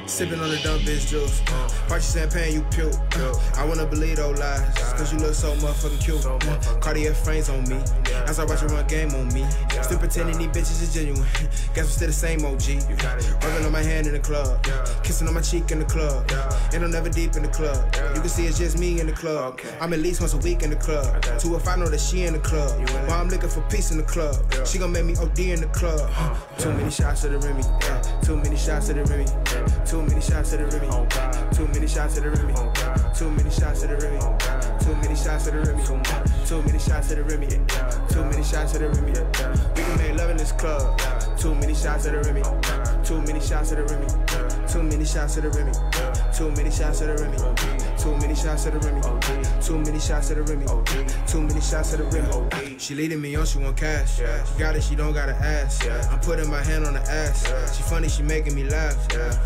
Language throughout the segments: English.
Sipping on the dumb bitch juice. Watch you champagne, you puke. I wanna believe those lies, cause you look so motherfucking cute. Cartier frames on me, as I watch you run game on me. Still pretending these bitches is genuine. Guess I'm still the same OG. Rubbing on my hand in the club, kissing on my cheek in the club. And I'm never deep in the club. You can see it's just me in the club. I'm at least once a week in the club. 2 if I know that she in the club. While I'm looking for peace in the club, she gon' make me OD in the club. Too many shots to the Remy. Too many shots to the Remy. Too many shots to the Remy. Too many shots to the Remy. Too many shots to the Remy. Too many shots to the Remy. Too many shots to the Remy. Too many shots to the Remy. We can make love in this club. Too many shots to the Remy. Too many shots to the Remy. Too many shots to the Remy. Too many shots to the Remy. Too many shots to the Remy. Too many shots to the Remy. Too many shots to the Remy. She leading me on, she want cash. She got it, she don't gotta ask. I'm putting my hand on the ass. She funny, she making me laugh.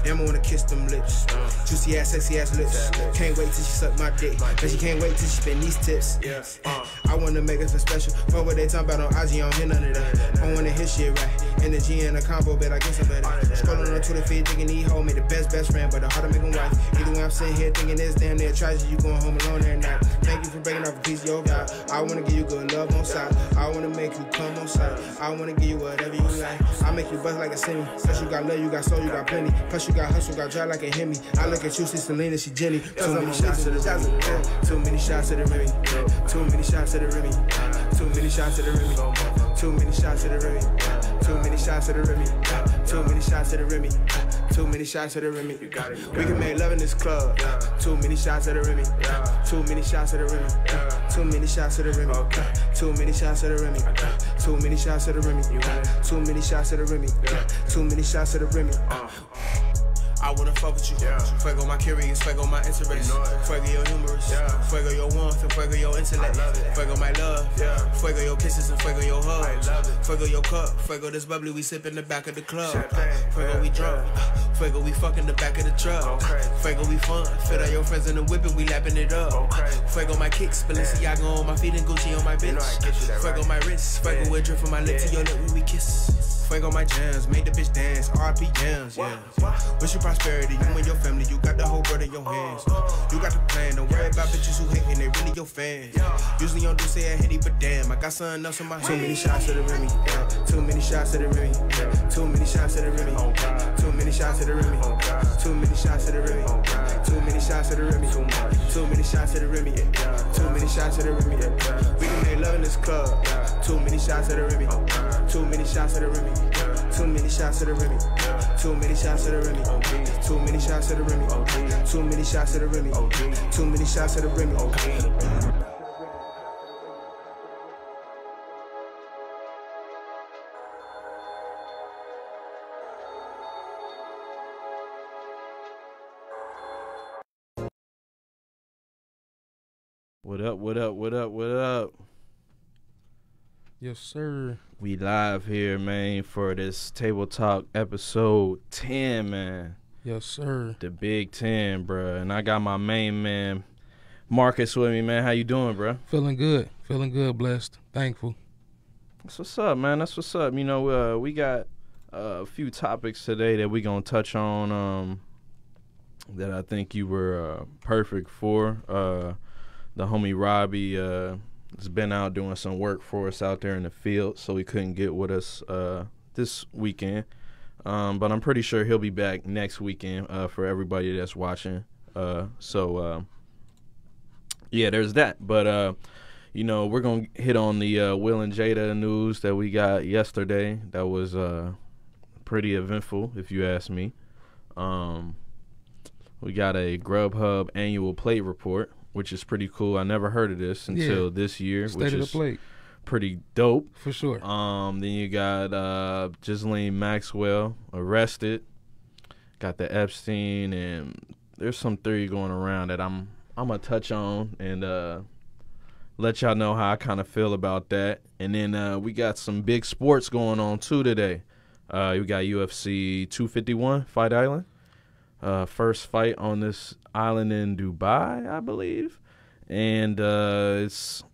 Damn, I wanna kiss them lips. Juicy ass, sexy ass lips. Can't wait till she suck my dick. But she can't wait till she spend these tips. I wanna make her feel special. Fuck what they talking about on IG, I don't hear none of that. I wanna hit shit right. Energy in a combo, but I guess I'm better. Scrolling on Twitter feed, thinking he hold me the best friend, but the hard to make him wife. Either way, I'm sitting here thinking this damn near tragedy. You going home alone every night. Thank you for breaking off a piece of your vibe. I wanna give you good love on side. I wanna make you come on side. I wanna give you whatever you like. I make you buzz like a semi. Plus you got love, you got soul, you got plenty. Plus you got hustle, got drive like a Hemi. I look at you, see Selena, she Jenny. Too many shots to the Remy. Too many shots to the Remy. Too many shots to the Remy. Too many shots to the Remy. Too many shots to the Remy. Too many shots to the Remy. Too many shots to the Remy. Too many shots to the Remy. We can make love in this club. Too many shots to the Remy. Too many shots to the Remy. Too many shots to the Remy. Too many shots to the Remy. Too many shots to the Remy. Too many shots to the Remy. Too many shots to the Remy. I wanna fuck with you. Fuego my curious, fuego my interest. Fuego your humorous. Fuego your warmth and fuego your intellect. Fuego my love. Fuego your kisses and fuego your hugs. Fuego your cup. Fuego this bubbly we sip in the back of the club. Fuego we drunk. Fuego we fuck in the back of the truck. Fuego we fun. Fit out your friends in the whip and we lapping it up. Fuego my kicks. Balenciaga on my feet and Gucci on my bitch. Fuego my wrist. Fuego with drip from my lip to your lip when we kiss. Fuego my jams, make the bitch dance, RP jams, Wish you prosperity, you and your family, you got the whole world in your hands. You got the plan, don't worry about bitches who hating, they really your fans. Usually don't do say I hit it, but damn, I got something else in my hand. Too many shots to the Remy, too many shots to the Remy, too many shots to the Remy, too many shots to the Remy, too many shots to the Remy, too many shots to the Remy, too many shots to the Remy, too many shots to the Remy. We can make love in this club. Too many shots to the Remy, too many shots to the Remy. Too many shots to the Remy. Too many shots to the Remy. Too many shots to the Remy. Too many shots to the Remy. Too many shots to the Remy. What up, what up, what up, what up? Yes, sir. We live here, man, for this Table Talk episode 10, man. Yes, sir. The Big 10, bruh. And I got my main man, Marcus, with me, man. How you doing, bruh? Feeling good. Feeling good, blessed, thankful. That's what's up, man. That's what's up. You know, we got a few topics today that we going to touch on that I think you were perfect for. The homie Robbie has been out doing some work for us out there in the field, so he couldn't get with us this weekend. But I'm pretty sure he'll be back next weekend for everybody that's watching. Yeah, there's that. But, you know, we're going to hit on the Will and Jada news that we got yesterday. That was pretty eventful, if you ask me. We got a Grubhub annual plate report, which is pretty cool. I never heard of this until this year, which is pretty dope. For sure. Then you got Ghislaine Maxwell arrested. Got the Epstein, and there's some theory going around that I'm gonna touch on and let y'all know how I kind of feel about that. And then we got some big sports going on too today. We got UFC 251 Fight Island. First fight on this island in Dubai, I believe. And this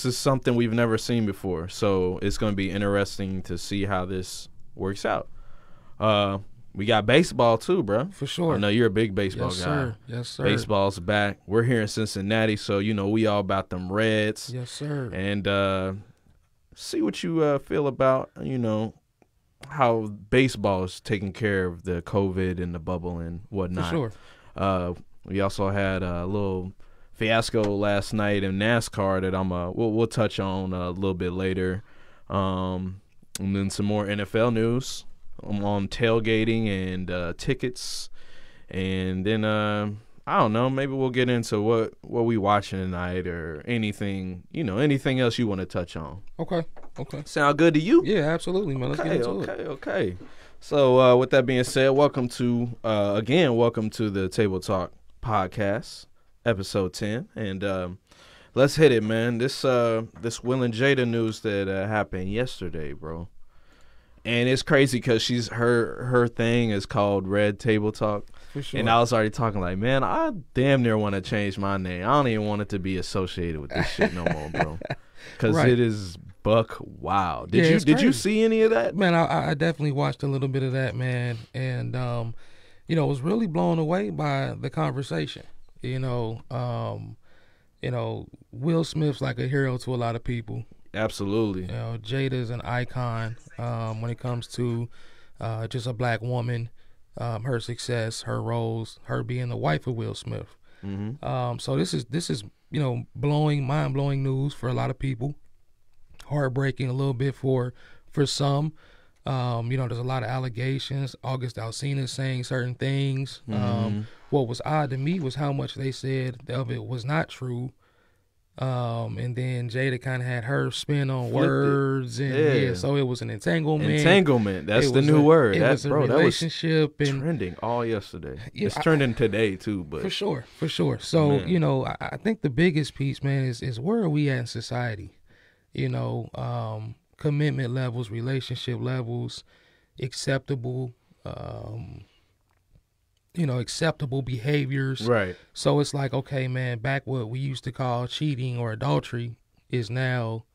is something we've never seen before. So it's going to be interesting to see how this works out. we got baseball too, bro. For sure. I know you're a big baseball Yes, guy. sir. Yes, sir. Baseball's back. We're here in Cincinnati, so we all about them Reds. Yes, sir. And see what you feel about how baseball is taking care of the COVID and the bubble and whatnot. For sure. We also had a little fiasco last night in NASCAR that we'll touch on a little bit later. And then some more NFL news on tailgating and tickets. And then I don't know, maybe we'll get into what we watching tonight or anything else you want to touch on. Okay. Sound good to you? Yeah, absolutely, man. Let's get into it. Okay. So with that being said, welcome to the Table Talk Podcast, episode 10. And let's hit it, man. This Will and Jada news that happened yesterday, bro. And it's crazy because her thing is called Red Table Talk. For sure. And I was already talking like, man, I damn near want to change my name. I don't even want it to be associated with this shit no more, bro. Because Right. It is buck wild. Did Yeah, you see any of that? Man, I definitely watched a little bit of that, man, and was really blown away by the conversation. Will Smith's like a hero to a lot of people. Absolutely. Jada's an icon when it comes to just a black woman, her success, her roles, her being the wife of Will Smith. Mm-hmm. So this is mind blowing news for a lot of people. Heartbreaking a little bit for some. There's a lot of allegations. August Alsina saying certain things. Mm-hmm. What was odd to me was how much they said of it was not true. And then Jada kind of had her spin on words, and so it was an entanglement. That's the new word. It was a relationship, that was and trending all yesterday. Yeah, it's trending today too, but for sure. So I think the biggest piece, man, is where are we at in society? Commitment levels, relationship levels, acceptable behaviors. Right. So it's like, okay, man, back what we used to call cheating or adultery is now,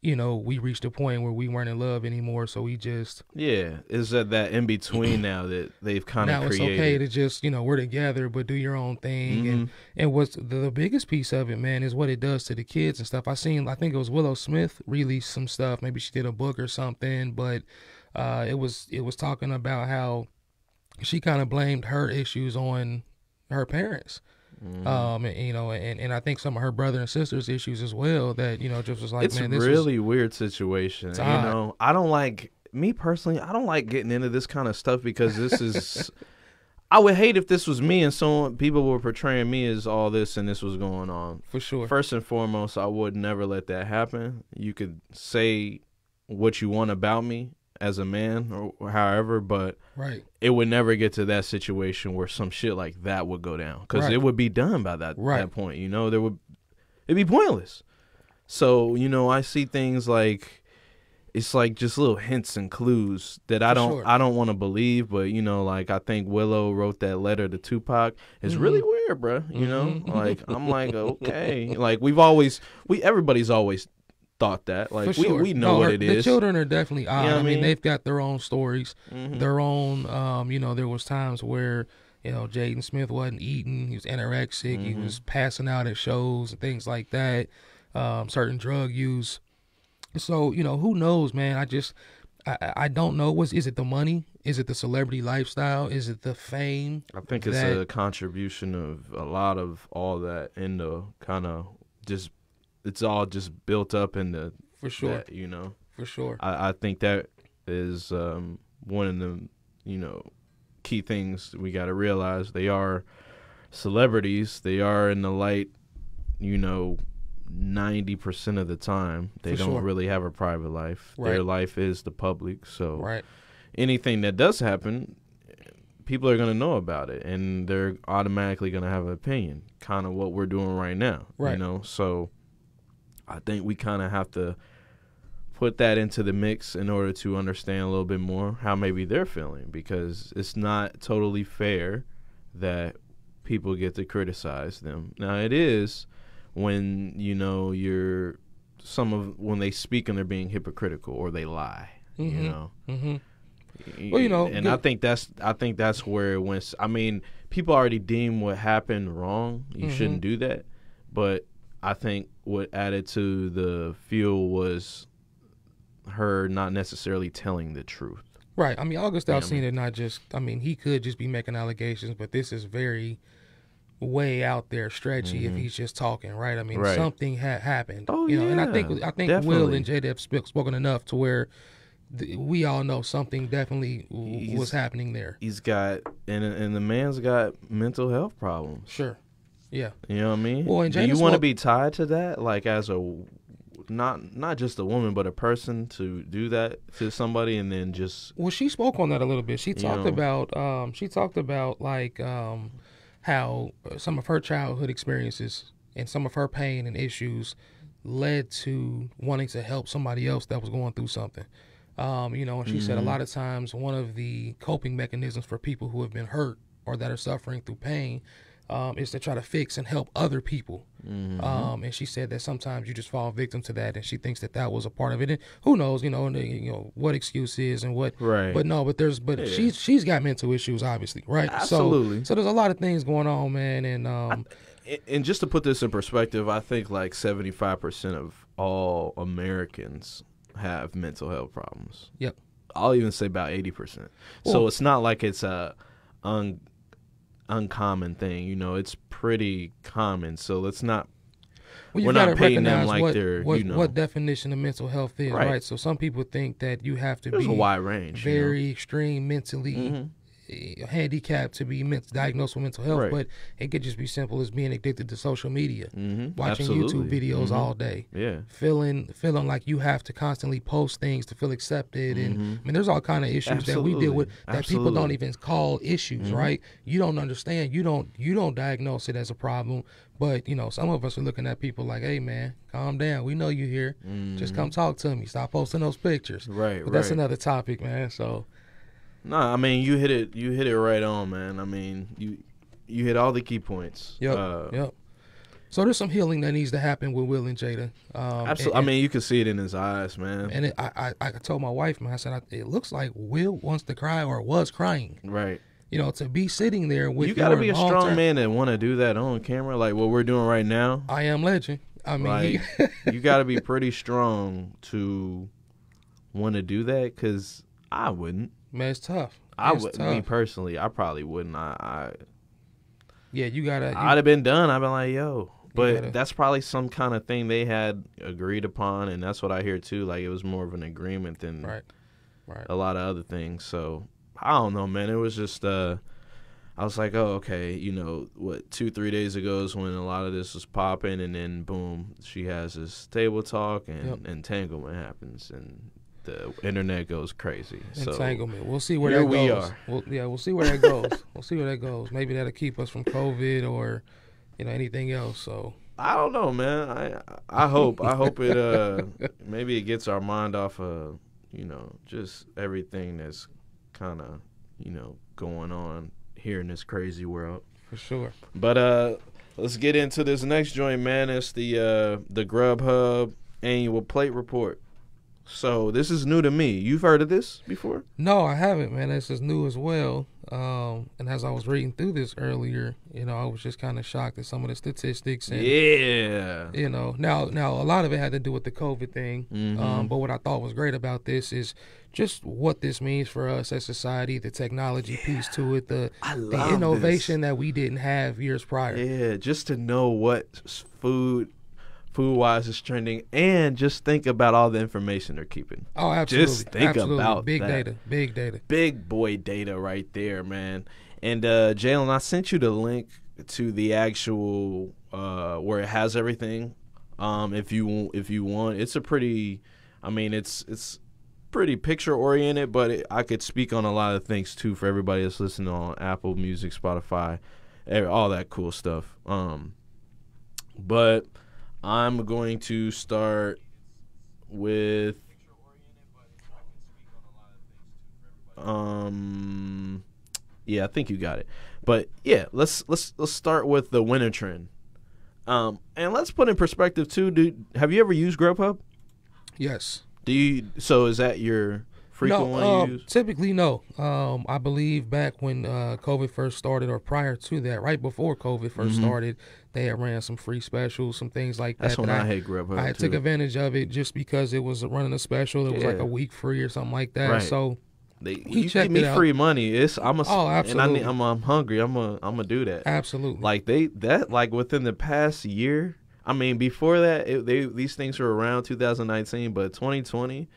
we reached a point where we weren't in love anymore. So we just. Yeah. Is that in between now that they've kind of created? Now it's okay to just, we're together, but do your own thing. Mm-hmm. And what's the biggest piece of it, man, is what it does to the kids and stuff. I think it was Willow Smith released some stuff. Maybe she did a book or something, but it was talking about how she kind of blamed her issues on her parents. Mm-hmm. And I think some of her brother and sister's issues as well, that, just was like, it's man, this really weird situation. I don't like, me personally, I don't like getting into this kind of stuff because this is, I would hate if this was me and people were portraying me as all this and this was going on. For sure. First and foremost, I would never let that happen. You could say what you want about me as a man or however, but right. It would never get to that situation where some shit like that would go down because Right. it would be done by that point. It'd be pointless. So I see things like it's like just little hints and clues that I don't want to believe, but I think Willow wrote that letter to Tupac. It's really weird, bro. Like I'm like, okay, like everybody's always thought that. Like we know what it is. The children are definitely odd. I mean, they've got their own stories, mm-hmm. their own. There was times where Jaden Smith wasn't eating. He was anorexic. Mm-hmm. He was passing out at shows and things like that. Certain drug use. So who knows, man? I don't know. Is it the money? Is it the celebrity lifestyle? Is it the fame? I think it's a contribution of a lot of all that in the kind of just. It's all just built up in the for sure. That, For sure. I think that is one of the key things we got to realize. They are celebrities. They are in the light. 90% of the time, they don't really have a private life. Right. Their life is the public. So right. Anything that does happen, people are going to know about it, and they're automatically going to have an opinion. Kind of what we're doing right now. Right. So. I think we kind of have to put that into the mix in order to understand a little bit more how maybe they're feeling, because it's not totally fair that people get to criticize them. Now it is when when they speak and they're being hypocritical or they lie. Mm-hmm. Mm-hmm. Well, you know, and I think that's where it went. I mean, people already deem what happened wrong. You shouldn't do that. But I think what added to the fuel was her not necessarily telling the truth. Right. I mean, August Alsina not just. I mean, he could just be making allegations, but this is very way out there stretchy if he's just talking, right? I mean, something had happened. Oh, you know, and I think definitely. Will and Jada have spoken enough to where we all know something definitely was happening there. He's got and the man's got mental health problems. Sure. Yeah. You know what I mean? Well, and do you want to be tied to that, like as a not just a woman, but a person, to do that to somebody and then just? Well, she spoke on that a little bit. She talked about like how some of her childhood experiences and some of her pain and issues led to wanting to help somebody else that was going through something. You know, and she said a lot of times one of the coping mechanisms for people who have been hurt or that are suffering through pain is to try to fix and help other people. And she said that sometimes you just fall victim to that, and she thinks that was a part of it. And who knows, you know what excuse is and what. Right. But she's got mental issues, obviously, right? Absolutely. So there's a lot of things going on, man. And just to put this in perspective, I think like 75% of all Americans have mental health problems. Yep. I'll even say about 80%. So it's not like it's a uncommon thing, you know. It's pretty common. So let's not. Well, we're not painting them like they're what definition of mental health is, right? So some people think that you have to be a wide range, very extreme mentally handicapped to be diagnosed with mental health, but it could just be simple as being addicted to social media, watching YouTube videos all day, feeling like you have to constantly post things to feel accepted, and I mean, there's all kind of issues that we deal with that people don't even call issues, right? You don't understand, you don't diagnose it as a problem, but you know, some of us are looking at people like, hey man, calm down, we know you here, just come talk to me, stop posting those pictures, but that's another topic, man. So. No, I mean, you hit it right on, man. I mean, you hit all the key points. Yep. So there's some healing that needs to happen with Will and Jada. Absolutely. I mean, you can see it in his eyes, man. And I told my wife, man, I said, it looks like Will wants to cry or was crying. Right. You know, to be sitting there with you got to be a strong man that want to do that on camera, like what we're doing right now. I Am Legend. I mean, like, you got to be pretty strong to want to do that, because I wouldn't. Man, it's tough. Me personally, I probably wouldn't. Yeah, you gotta. I'd have been done. I'd been like, yo. But that's probably some kind of thing they had agreed upon, and that's what I hear too. Like, it was more of an agreement than a lot of other things. So I don't know, man. It was just I was like, oh, okay. You know, 2-3 days ago is when a lot of this was popping, and then boom, she has this table talk, and entanglement happens, and the internet goes crazy. Entanglement. We'll see where that goes. We are. We'll see where that goes. We'll see where that goes. Maybe that'll keep us from COVID or, you know, anything else. So I don't know, man. I hope it maybe it gets our mind off of, you know, just everything that's kind of, you know, going on here in this crazy world. For sure. But let's get into this next joint, man. It's the Grubhub annual plate report. So this is new to me. You've heard of this before? No, I haven't, man. This is new as well. And as I was reading through this earlier, you know, I was just kind of shocked at some of the statistics. And, you know, now a lot of it had to do with the COVID thing. But what I thought was great about this is just what this means for us as society, the technology piece to it, the innovation that we didn't have years prior. Yeah, just to know what food-wise is trending, and just think about all the information they're keeping. Oh, absolutely. Just think about big that. Big data. Big boy data right there, man. And Jalen, I sent you the link to the actual where it has everything. If you want, it's a pretty. I mean, it's pretty picture oriented, but I could speak on a lot of things too for everybody that's listening on Apple Music, Spotify, all that cool stuff. But I'm going to start with yeah, I think you got it. But yeah, let's start with the winter trend. And let's put in perspective too, dude. Have you ever used Grubhub? Yes. So is that your frequent one you use? Typically, no. I believe back when COVID first started, or prior to that, right before COVID first started, they had ran some free specials, some things like that. That's when I hate Grubhub. I took advantage of it just because it was running a special. It was like a week free or something like that. Right. So you give me free money. absolutely. And I'm hungry. I'm gonna do that. Absolutely. Like within the past year. I mean, before that, these things were around 2019, but 2020,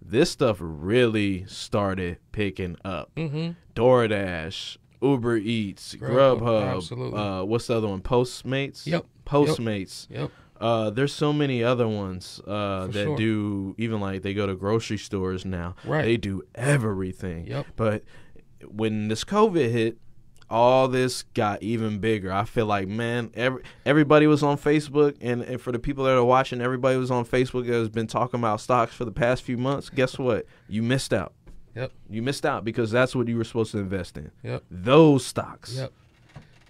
this stuff really started picking up. DoorDash, Uber Eats, Grubhub. Absolutely. What's the other one? Postmates. Yep. Postmates. Yep. There's so many other ones that sure. do, even like they go to grocery stores now. Right. They do everything. Yep. But when this COVID hit, all this got even bigger. I feel like, man, everybody was on Facebook, and for the people that are watching, everybody was on Facebook that has been talking about stocks for the past few months. Guess what? You missed out. Yep. You missed out because that's what you were supposed to invest in. Yep. Those stocks. Yep.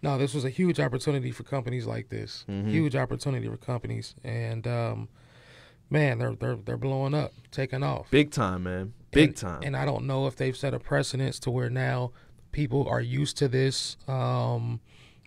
No, this was a huge opportunity for companies like this. Huge opportunity for companies, and man, they're blowing up, taking off. Big time, man. Big time. And I don't know if they've set a precedence to where now people are used to this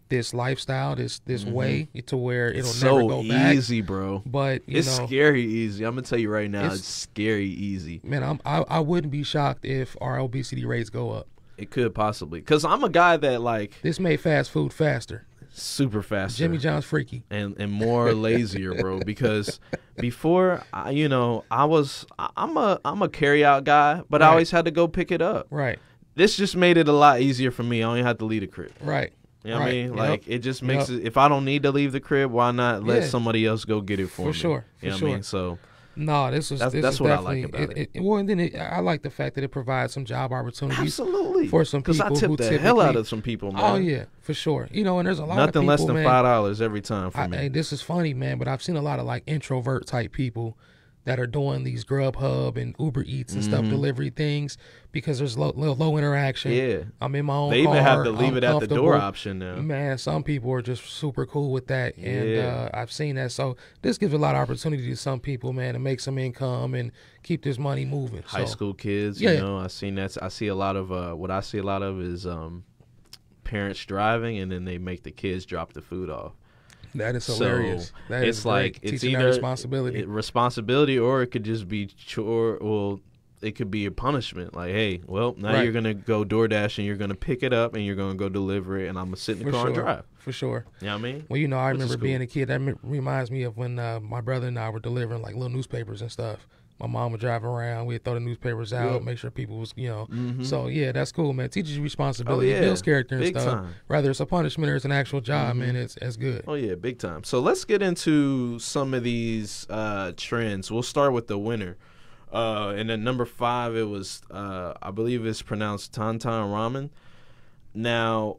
this lifestyle, this way, to where it'll never go back. So easy, bro. But it's scary easy. I'm gonna tell you right now, it's scary easy. Man, I wouldn't be shocked if our obesity rates go up. It could possibly, because I'm a guy that like this made fast food faster, super faster. Jimmy John's freaky and more lazier, bro. Because before, I'm a carry out guy, but I always had to go pick it up. Right. This just made it a lot easier for me. I only had to leave the crib. Right. You know what I mean? Like, it just makes it, if I don't need to leave the crib, why not let somebody else go get it for me? For sure. You know what I mean? So, no, that's what I like about it. Well, and then I like the fact that it provides some job opportunities. Absolutely. For some people. Because I tip the hell out of some people, man. Oh, yeah, for sure. You know, and there's a lot of people, nothing less than $5 every time for me. Hey, this is funny, man, but I've seen a lot of, like, introvert type people that are doing these Grubhub and Uber Eats and stuff, delivery things, because there's low interaction. Yeah. I'm in my own car. They even have the leave it at the door option now. Man, some people are just super cool with that, and I've seen that. So this gives a lot of opportunity to some people, man, to make some income and keep this money moving. High school kids, you know, I've seen that. I see a lot of, what I see a lot of is parents driving, and then they make the kids drop the food off. That is hilarious. That it's is like great. it's Teaching either responsibility, or it could just be chore. Well, it could be a punishment. Like, hey, well, now you're gonna go DoorDash and you're gonna pick it up and you're gonna go deliver it, and I'm gonna sit in the car and drive. For sure. You know what I mean? Well, you know, I remember being a kid. That reminds me of when my brother and I were delivering like little newspapers and stuff. My mom would drive around. We'd throw the newspapers out, make sure people was, you know. So, yeah, that's cool, man. Teaches you responsibility. It builds character and big stuff. Time. Whether it's a punishment or it's an actual job, man, it's good. Oh, yeah, big time. So let's get into some of these trends. We'll start with the winner. And at number 5, it was, I believe it's pronounced Tantan Ramen. Now,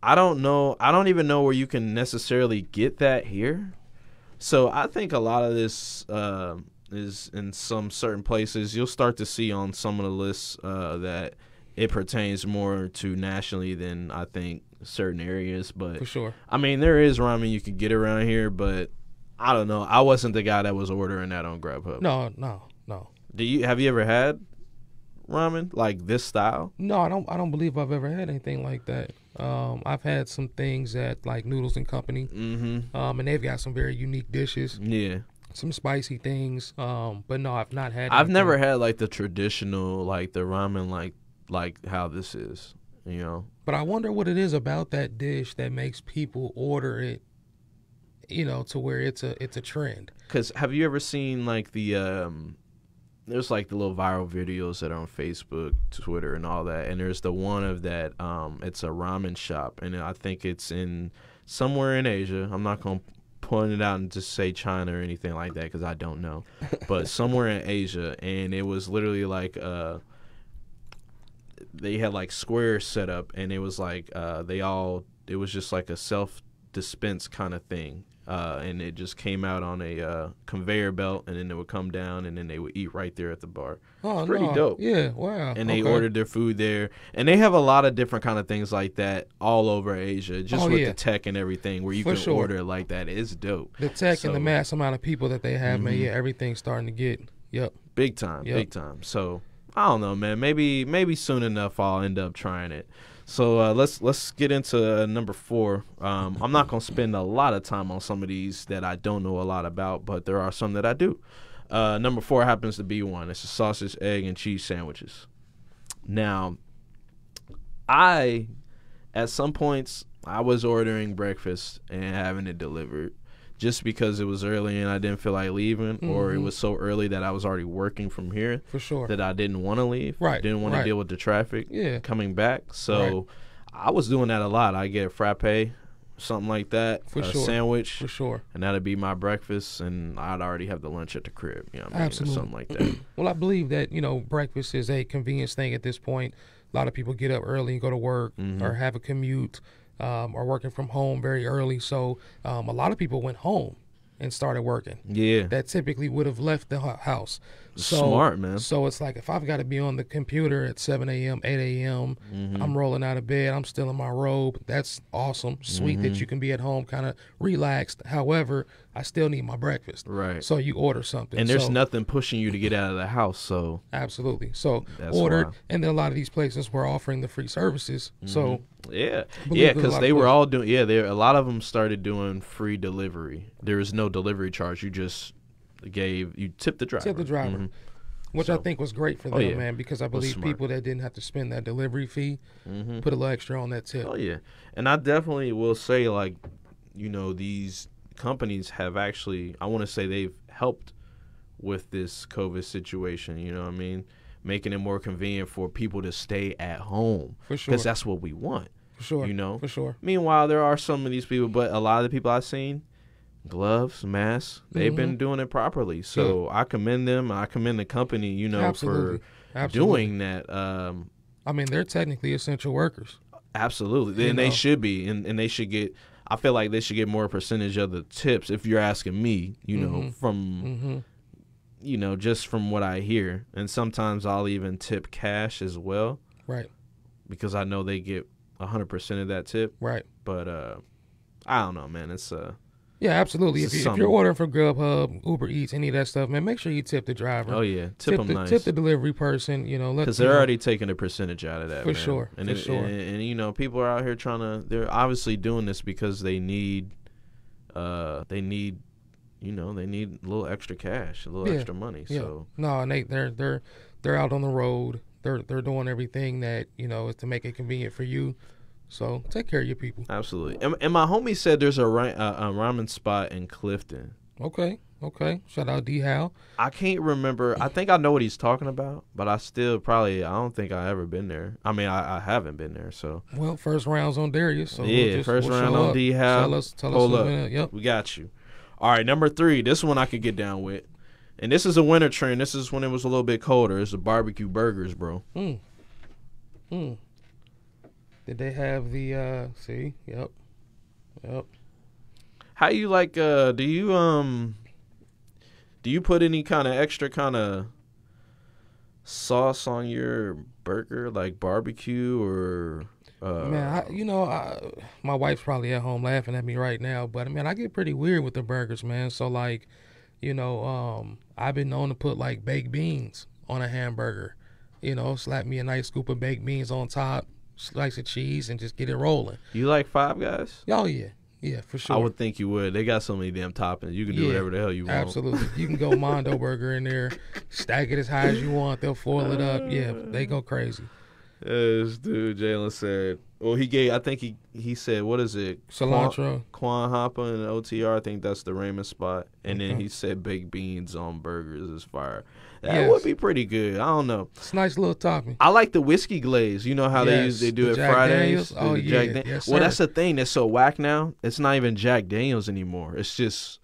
I don't know. I don't even know where you can necessarily get that here. So I think a lot of this is in some certain places. You'll start to see on some of the lists that it pertains more to nationally than I think certain areas. But for sure, I mean, there is ramen you could get around here, but I don't know. I wasn't the guy that was ordering that on Grubhub. No. Have you ever had ramen like this style? No, I don't believe I've ever had anything like that. I've had some things at like Noodles and Company, and they've got some very unique dishes. Yeah, some spicy things. But no, I've not had. I've never had like the traditional, like the ramen, like how this is, you know. But I wonder what it is about that dish that makes people order it, you know, to where it's a trend. Because have you ever seen like the there's like the little viral videos that are on Facebook, Twitter, and all that. And there's the one of that, it's a ramen shop. And I think it's in somewhere in Asia. I'm not going to point it out and just say China or anything like that because I don't know. But somewhere in Asia. And it was literally like, they had like squares set up. And it was like, it was just like a self-dispense kind of thing. And it just came out on a conveyor belt, and then it would come down, and then they would eat right there at the bar. Oh, it's pretty dope. Yeah, wow. And they ordered their food there. And they have a lot of different kind of things like that all over Asia, just with the tech and everything, where you can order it like that. It's dope. The tech and the mass amount of people that they have, man, everything's starting to get, Big time, Yep. big time. So I don't know, man. Maybe soon enough I'll end up trying it. So let's get into number 4. I'm not gonna spend a lot of time on some of these that I don't know a lot about, but there are some that I do. Number 4 happens to be one. It's the sausage, egg, and cheese sandwiches. Now, at some points I was ordering breakfast and having it delivered, just because it was early and I didn't feel like leaving, or it was so early that I was already working from here For sure. that I didn't want to leave. Right, Didn't want to right. deal with the traffic coming back. So Right. I was doing that a lot. I get a frappe, something like that, For a sure. sandwich, For sure. and that'd be my breakfast, and I'd already have the lunch at the crib. You know what I mean? Or Absolutely. something like that. Well, I believe that, breakfast is a convenience thing at this point. A lot of people get up early and go to work or have a commute or working from home very early. So a lot of people went home and started working. Yeah. That typically would have left the house. So, Smart, man. So it's like if I've got to be on the computer at 7 a.m., 8 a.m., I'm rolling out of bed, I'm still in my robe. That's awesome. Sweet that you can be at home kind of relaxed. However, I still need my breakfast. Right. So you order something. And there's So- nothing pushing you to get out of the house, so Absolutely. So That's ordered, why. and then a lot of these places were offering the free services. So yeah, Believe yeah, it, a because lot they of were places. all doing. Yeah, a lot of them started doing free delivery. There is no delivery charge. You just tipped the driver. tip the driver, which I So- think was great for Oh, them, yeah. man, because I believe smart. people that didn't have to spend that delivery fee put a little extra on that tip. Oh yeah, and I definitely will say, like, these companies have actually, I want to say they've helped with this COVID situation. You know what I mean? Making it more convenient for people to stay at home. For sure. Because that's what we want. For sure. You know? For sure. Meanwhile, there are some of these people, but a lot of the people I've seen, gloves, masks, they've been doing it properly. So I commend them. I commend the company, Absolutely. for Absolutely. doing that. I mean, they're technically essential workers. Absolutely. And know. they should be. And they should get, I feel like they should get more percentage of the tips, if you're asking me, from, just from what I hear. And sometimes I'll even tip cash as well, Right. because I know they get 100% of that tip. Right. But I don't know, man. It's Yeah, absolutely. It's If something. you're ordering from Grubhub, Uber Eats, any of that stuff, man, make sure you tip the driver. oh yeah, tip them nice. Tip the delivery person. Because they're already taking a percentage out of that. For man. sure, And for sure. And people are out here they're obviously doing this because they need a little extra cash, a little extra money. Yeah. So No, and they're out on the road. They're doing everything that is to make it convenient for you. So take care of your people. absolutely. And my homie said there's a ramen spot in Clifton. Okay. Shout out D Hal. I can't remember. I think I know what he's talking about, but I don't think I ever been there. I mean, I haven't been there, so. Well, first round's on Darius. So Yeah, first we'll round show on up. D Hal. Tell us Hold who's up. winning. Yep. We got you. All right, number 3. This one I could get down with. And this is a winter trend. This is when it was a little bit colder. It's the barbecue burgers, bro. Did they have the see? Yep. How you like do you put any kind of extra kind of sauce on your burger, like barbecue or Man, my wife's probably at home laughing at me right now, but man, I get pretty weird with the burgers, man. So like, I've been known to put like baked beans on a hamburger. Slap me a nice scoop of baked beans on top, slice of cheese, and just get it rolling. you like Five Guys? Oh yeah, for sure. I would think you would. They got so many damn toppings. You can do whatever the hell you want. Absolutely. You can go Mondo Burger in there, stack it as high as you want. They'll foil it up. Yeah, they go crazy. This dude Jalen said, well, I think he said, what is it? Cilantro. Quan Hoppa and OTR. I think that's the ramen spot. And then he said baked beans on burgers is fire. That Yes. would be pretty good. I don't know. It's a nice little topping. I like the whiskey glaze. You know how Yes, they do the it Jack Fridays? Daniels. Oh, The yeah. Jack Yes, well, sir. that's the thing that's so whack now. It's not even Jack Daniels anymore. It's just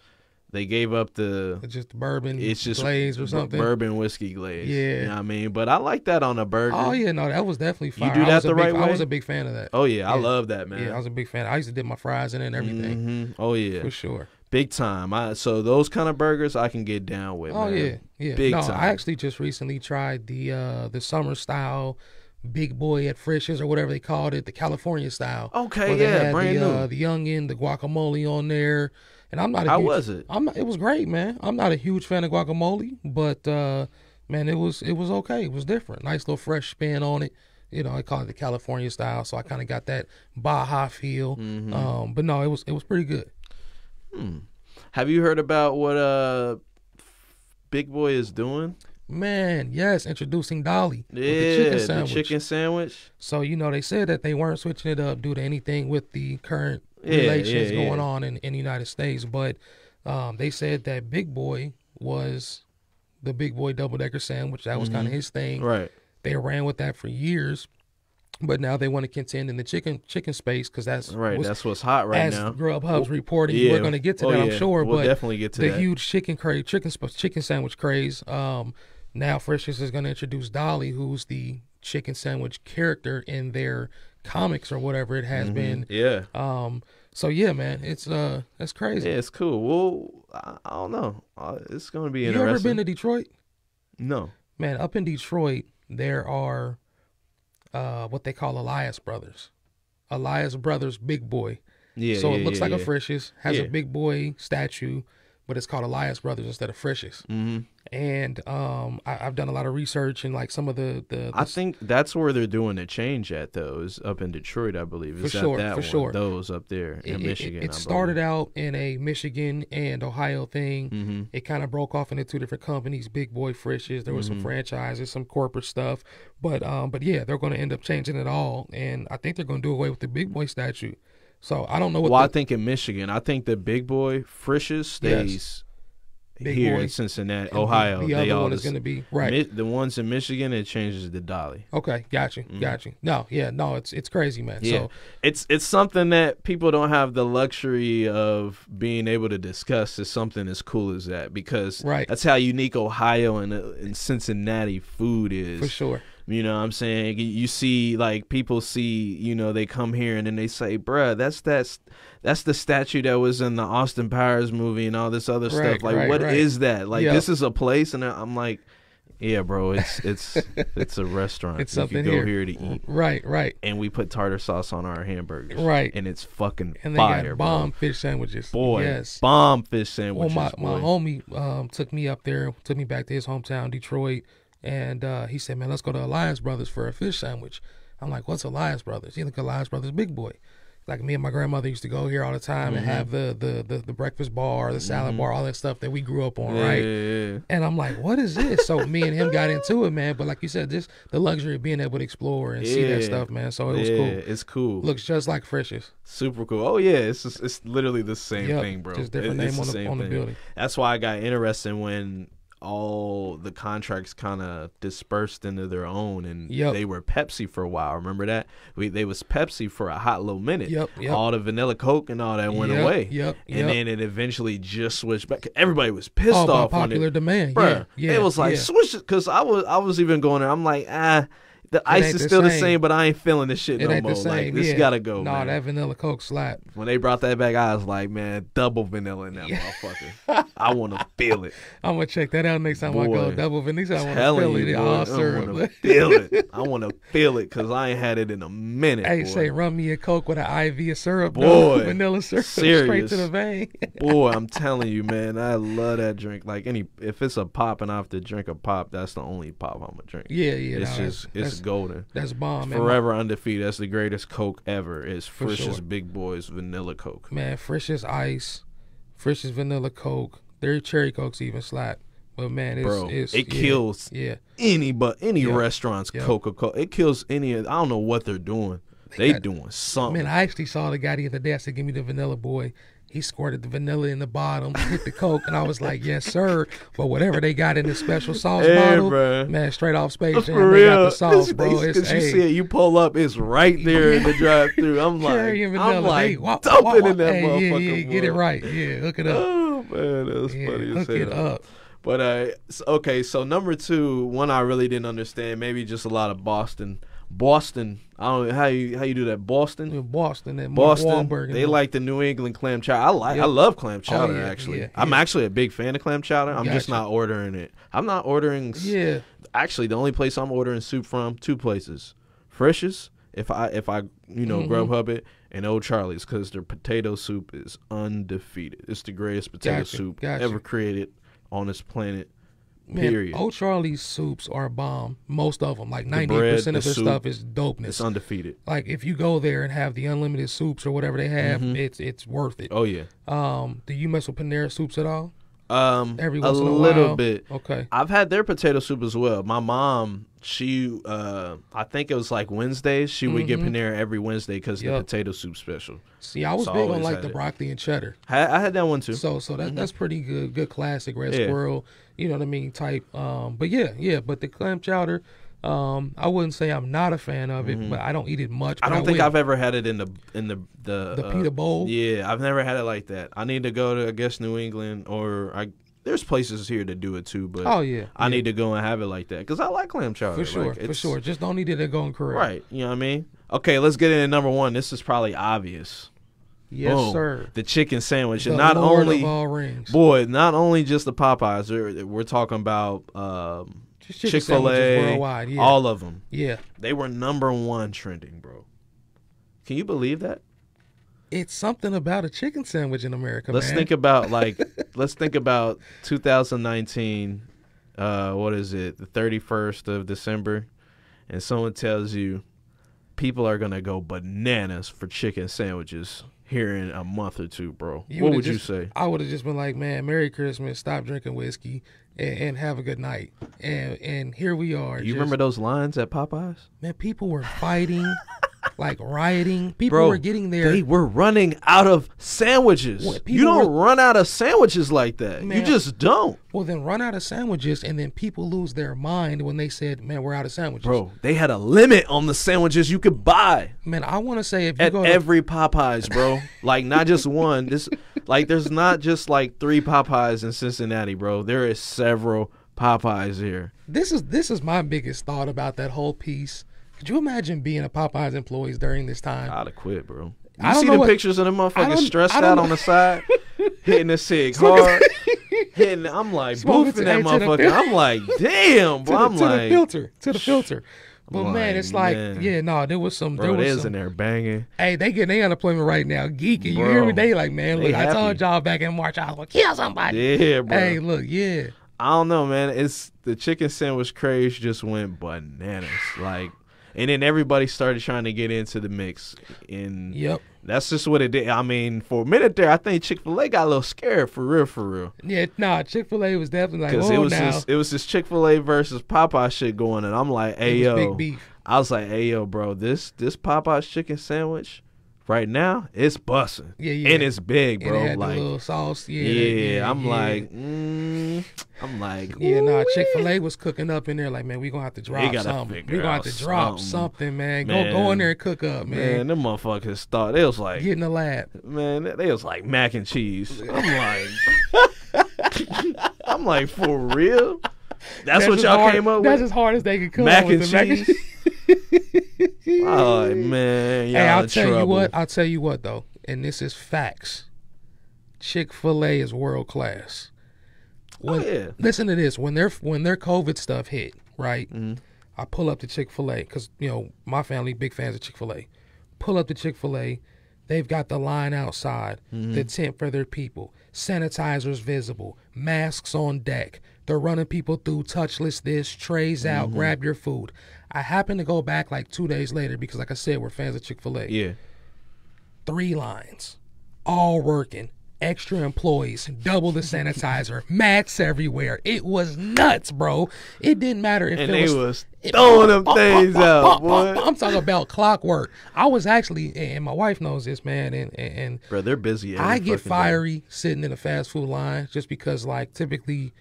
they gave up It's just bourbon it's just glaze or something. bourbon whiskey glaze. Yeah. You know what I mean? But I like that on a burger. Oh yeah, no, that was definitely fire. do I that was a the big- right way? I was a big fan of that. Oh yeah, I Yeah. love that, man. Yeah, I was a big fan. I used to dip my fries in it and everything. Oh yeah. For sure. Big time. So those kind of burgers I can get down with. Oh man. yeah. Big no, time. I actually just recently tried the summer style Big Boy at Frisch's or whatever they called it, the California style. Okay, where they yeah, had brand new. the onion, the guacamole on there. And I'm not a How huge, was it? It was great, man. I'm not a huge fan of guacamole, but Man, it was okay. It was different. Nice little fresh spin on it. You know, I call it the California style, so I kind of got that Baja feel. But no, it was pretty good. Have you heard about what Big Boy is doing? Man, yes, introducing Dolly with Yeah, the chicken sandwich. So, you know, they said that they weren't switching it up due to anything with the current relations going on in the United States. But they said that Big Boy was the Big Boy double-decker sandwich. That was kind of his thing. Right. They ran with that for years. But now they want to contend in the chicken space because that's what's hot right now. As Grubhub's reporting, yeah. we're going to get to that, I'm sure. We'll but definitely get to that. The huge chicken sandwich craze. Now Frisch's is going to introduce Dolly, who's the chicken sandwich character in their comics or whatever it has been. Yeah. So yeah, man, that's crazy. Yeah, it's cool. Well, I don't know. It's going to be interesting. You ever been to Detroit? No. Man, up in Detroit, there are what they call Elias Brothers. Elias Brothers Big Boy. Yeah. So it looks like a Frisch's, has a Big Boy statue, but it's called Elias Brothers instead of Frisch's. And I've done a lot of research and like some of the I think that's where they're doing the change at, though, is up in Detroit, I believe. For sure. Those up there in Michigan. It started out in a Michigan and Ohio thing. It kind of broke off into two different companies, Big Boy, Frisch's. There was some franchises, some corporate stuff. But yeah, they're going to end up changing it all. And I think they're going to do away with the Big Boy statue. So I don't know what. Well, I think in Michigan, I think the Big Boy Frisch's stays here in Cincinnati, Ohio. The other one is going to be the ones in Michigan. It changes to Dolly. Okay, got you. No, it's crazy, man. Yeah. So it's something that people don't have the luxury of being able to discuss. Is something as cool as that because that's how unique Ohio and Cincinnati food is. For sure. You know what I'm saying? You see, like, people see, you know, they come here and then they say, bruh, that's the statue that was in the Austin Powers movie and all this other stuff. Like, what is that? Like, this is a place? And I'm like, yeah, bro, it's a restaurant. It's something you can go here to eat. Right. And we put tartar sauce on our hamburgers. Right. And it's fucking and fire, they got bomb fish sandwiches. Boy, yes. Bomb fish sandwiches. Well, my homie took me up there, took me back to his hometown, Detroit. And he said, man, let's go to Elias Brothers for a fish sandwich. I'm like, what's Elias Brothers? He's like, Elias Brothers Big Boy. Like, me and my grandmother used to go here all the time and have the breakfast bar, the salad bar, all that stuff that we grew up on, right? Yeah. And I'm like, what is this? So me and him got into it, man. But like you said, just the luxury of being able to explore and see that stuff, man. So it was cool. It's cool. Looks just like Frisch's. Super cool. Oh, yeah. It's literally the same thing, bro. Just different name on the building. That's why I got interested when all the contracts kind of dispersed into their own, and they were Pepsi for a while. Remember that? They was Pepsi for a hot little minute. All the vanilla Coke and all that went away. And then it eventually just switched back. Everybody was pissed off. Popular demand. Bruh, it was like switch it, because I was even going there. I'm like, the ice is still the same, but I ain't feeling this shit no more. Like, this gotta go, man. That vanilla Coke slap. When they brought that back, I was like, man, double vanilla in that motherfucker. I want to feel it. I'm going to check that out next time I go. Double vanilla. I want to feel it. I want to feel it. I want to feel it because I ain't had it in a minute. Hey, say, run me a Coke with an IV of syrup. Boy. Vanilla syrup. Serious. Straight to the vein. Boy, I'm telling you, man, I love that drink. Like, if it's a pop and I have to drink a pop, that's the only pop I'm going to drink. Yeah. It's golden. That's bomb, man. Forever undefeated. That's the greatest Coke ever. Is Frisch's sure. Big Boys Vanilla Coke. Man, Frisch's Ice, Frisch's Vanilla Coke. Their cherry Cokes even slap. But man, it kills any restaurant's Coca-Cola. It kills any. I don't know what they're doing. They doing something. Man, I actually saw the guy the other day. I said, "Give me the Vanilla Boy." He squirted the vanilla in the bottom, hit the Coke, and I was like, yes, sir. But whatever they got in this special sauce bottle, bro. man, straight off Space Jam, for they real. got the sauce, bro. Because you see it, you pull up, it's right there in the drive-thru. I'm like, dumping in that motherfucker. Yeah, get it right. Yeah, hook it up. Oh, man, that was funny as hell. Hook it up. But, okay, so number two, one I really didn't understand, maybe just a lot of Boston, I don't know how you do that. Boston, they like the New England clam chowder. I love clam chowder actually. Yeah, I'm actually a big fan of clam chowder. I'm just not ordering it. I'm not ordering. Yeah. Actually, the only place I'm ordering soup from, two places, Frisch's if I Grubhub it, and Old Charlie's because their potato soup is undefeated. It's the greatest potato soup ever created on this planet. Man, Period. Old Charlie's soups are bomb. Most of them, like bread, 90% of the their soup, stuff is dopeness. It's undefeated. Like if you go there and have the unlimited soups or whatever they have, it's worth it. Oh yeah. Do you mess with Panera soups at all? Every A once in a little while? bit. Okay. I've had their potato soup as well. My mom, she, I think it was like Wednesdays. She would get Panera every Wednesday because the potato soup special. See, I was So I big on always like had the it. broccoli and cheddar. I had that one too. So that's pretty good. Good classic red Yeah. squirrel. You know what I mean? Type. But yeah. But the clam chowder, I wouldn't say I'm not a fan of it, but I don't eat it much. I but don't think will. I've ever had it in the pita bowl. Yeah, I've never had it like that. I need to go to, I guess, New England, or there's places here that do it too, but I need to go and have it like that because I like clam chowder. For sure, Like, for sure. Just don't eat it at Golden Corral. Right, you know what I mean? Okay, let's get into number one. This is probably obvious. Yes, Boom. sir. The chicken sandwich. The And not Lord only, of all rings. boy, not only just the Popeyes. We're talking about Just chicken Chick-fil-A, sandwiches worldwide. Yeah. all of them. Yeah. They were number one trending, bro. Can you believe that? It's something about a chicken sandwich in America, Let's man. think about let's think about 2019. What is it? The 31st of December, and someone tells you people are gonna go bananas for chicken sandwiches here in a month or two, bro. What would you say? I would have just been like, man, Merry Christmas, stop drinking whiskey, and have a good night. And here we are. You remember those lines at Popeyes? Man, people were fighting, like rioting. People Bro, were getting there. They were running out of sandwiches. What, You people don't were- run out of sandwiches like that. You Man. just don't. Well, then run out of sandwiches, and then people lose their mind when they said, man, we're out of sandwiches. Bro, they had a limit on the sandwiches you could buy Man, I want to say if you at go to every Popeyes, bro. Like, not just one. There's not just like 3 Popeyes in Cincinnati, bro. There is several Popeyes here. This is my biggest thought about that whole piece. Could you imagine being a Popeyes employee during this time? I'd have quit, bro. I You don't see know the what- pictures of them motherfuckers stressed I don't out know. on the side, hitting the cig hard, hitting. I'm like Smoking boofing that to the motherfucker. fil- I'm like, damn, bro. I'm to like, the filter. But I'm man, like, it's like, man. yeah, no, there was some, bro, there they was is some. in there banging. Hey, they getting their unemployment right now, geeking. You Bro, hear me? They like, man, they look, I told happy. y'all back in March I was gonna kill somebody. Yeah, bro. Hey, look, yeah. I don't know, man. It's the chicken sandwich craze just went bananas. Like, and then everybody started trying to get into the mix, and Yep. that's just what it did. I mean, for a minute there, I think Chick-fil-A got a little scared for real. Yeah, nah, Chick-fil-A was definitely like, Because oh, it was this Chick-fil-A versus Popeye shit going, and I'm like, hey It was yo, big beef. I was like, hey yo, bro, this Popeye's chicken sandwich right now, it's busting. Yeah. And it's big, And bro. it had Like, the little sauce. yeah, I'm yeah. like, I'm like, Yeah, nah, ooh-wee. Chick-fil-A was cooking up in there like, man, we gonna have to drop gotta something. figure We gonna have out to drop something, man. Go in there and cook up, man. Man, them motherfuckers thought they was like, Get in the lab. man, they was like mac and cheese. I'm like, for real? That's what as y'all hard- came up That's with? as hard as they could come Mac up with and the mac and cheese? Oh man, y'all Hey, I'll in tell trouble. you what. I'll tell you what though, and this is facts. Chick-fil-A is world class. Yeah. Listen to this. When their COVID stuff hit, right? Mm-hmm. I pull up to Chick-fil-A because my family big fans of Chick-fil-A. Pull up to Chick-fil-A. They've got the line outside, Mm-hmm. the tent for their people, sanitizers visible, masks on deck. They're running people through touchless this, trays out, Mm-hmm. grab your food. I happened to go back like 2 days later because, like I said, we're fans of Chick-fil-A. Yeah. 3 lines, all working, extra employees, double the sanitizer, masks everywhere. It was nuts, bro. It didn't matter if And it they was was throwing them things out, boy. I'm talking about clockwork. I was actually, and my wife knows this, man, and Bro, they're busy. I every get fucking day. fiery sitting in a fast food line just because, like, typically,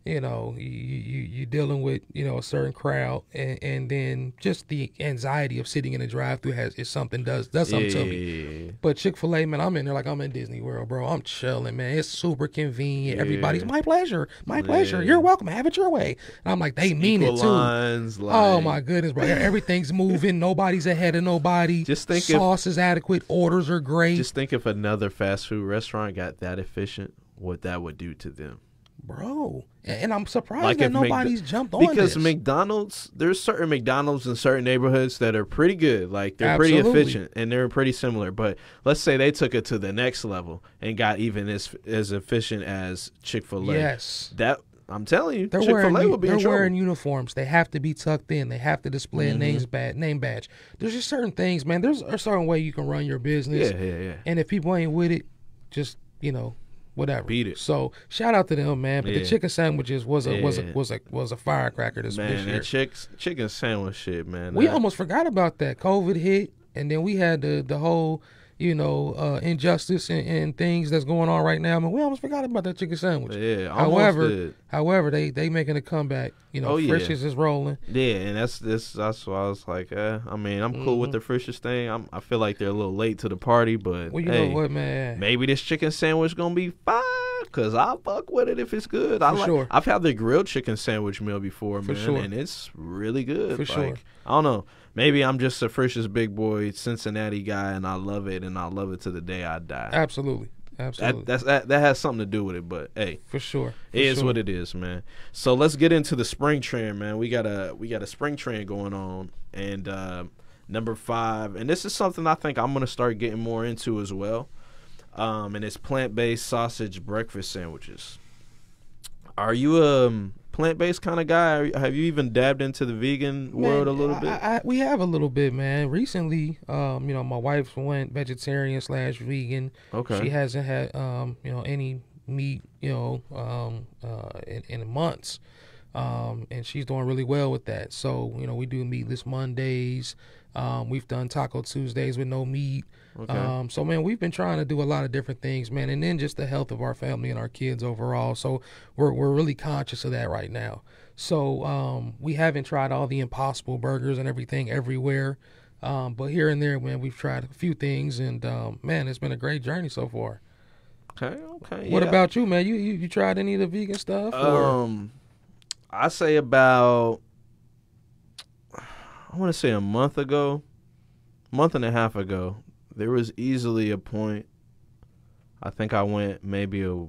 you dealing with a certain crowd, and then just the anxiety of sitting in a drive-through does something to me. Yeah. But Chick-fil-A, man, I'm in there like I'm in Disney World, bro. I'm chilling, man. It's super convenient. Everybody's my pleasure. You're welcome. Have it your way. And I'm like, they mean Equal it too. lines, like, Oh my goodness, bro. Everything's moving. Nobody's ahead of nobody. Just think sauce is adequate. Orders are great. Just think if another fast food restaurant got that efficient, what that would do to them. Bro. And I'm surprised Like that if nobody's jumped on because this. McDonald's, there's certain McDonald's in certain neighborhoods that are pretty good. Like they're Absolutely. pretty efficient and they're pretty similar. But let's say they took it to the next level and got even as efficient as Chick-fil-A. Yes. I'm telling you, They're Chick-fil-A would be in trouble. wearing uniforms. They have to be tucked in. They have to display a name badge. There's just certain things, man. There's a certain way you can run your business. Yeah. And if people ain't with it, just whatever. Beat it. So shout out to them, man. But the chicken sandwiches was a firecracker this year. Man, that chicken sandwich shit, man. We almost forgot about that. COVID hit, and then we had the whole injustice and things that's going on right now. I mean, we almost forgot about that chicken sandwich. Yeah, however, they making a comeback. Frisch's is rolling. Yeah, and that's why I was like, I mean, I'm cool with the Frisch's thing. I feel like they're a little late to the party, but well, you know what, man? Maybe this chicken sandwich gonna be fine. Cause I'll fuck with it if it's good. Sure. I've had the grilled chicken sandwich meal before, man, sure. and it's really good. For sure. I don't know. Maybe I'm just a Frisch's big boy Cincinnati guy, and I love it, and I love it to the day I die. Absolutely. That has something to do with it, but hey, for sure, it is what it is, man. So let's get into the spring trend, man. We got a spring trend going on, and number 5, and this is something I think I'm gonna start getting more into as well. And it's plant-based sausage breakfast sandwiches. Are you a plant-based kind of guy? Have you even dabbed into the vegan world a little bit? We have a little bit, man. Recently, my wife went vegetarian/vegan. Okay. She hasn't had any meat in months. And she's doing really well with that. So, we do meatless Mondays. We've done Taco Tuesdays with no meat. Okay. So, man, we've been trying to do a lot of different things, man, and then just the health of our family and our kids overall. So we're really conscious of that right now. So we haven't tried all the Impossible burgers and everything everywhere. But here and there, man, we've tried a few things, and, man, it's been a great journey so far. Okay. What about you, man? You tried any of the vegan stuff? I say about, I want to say a month and a half ago, there was easily a point, I think I went maybe a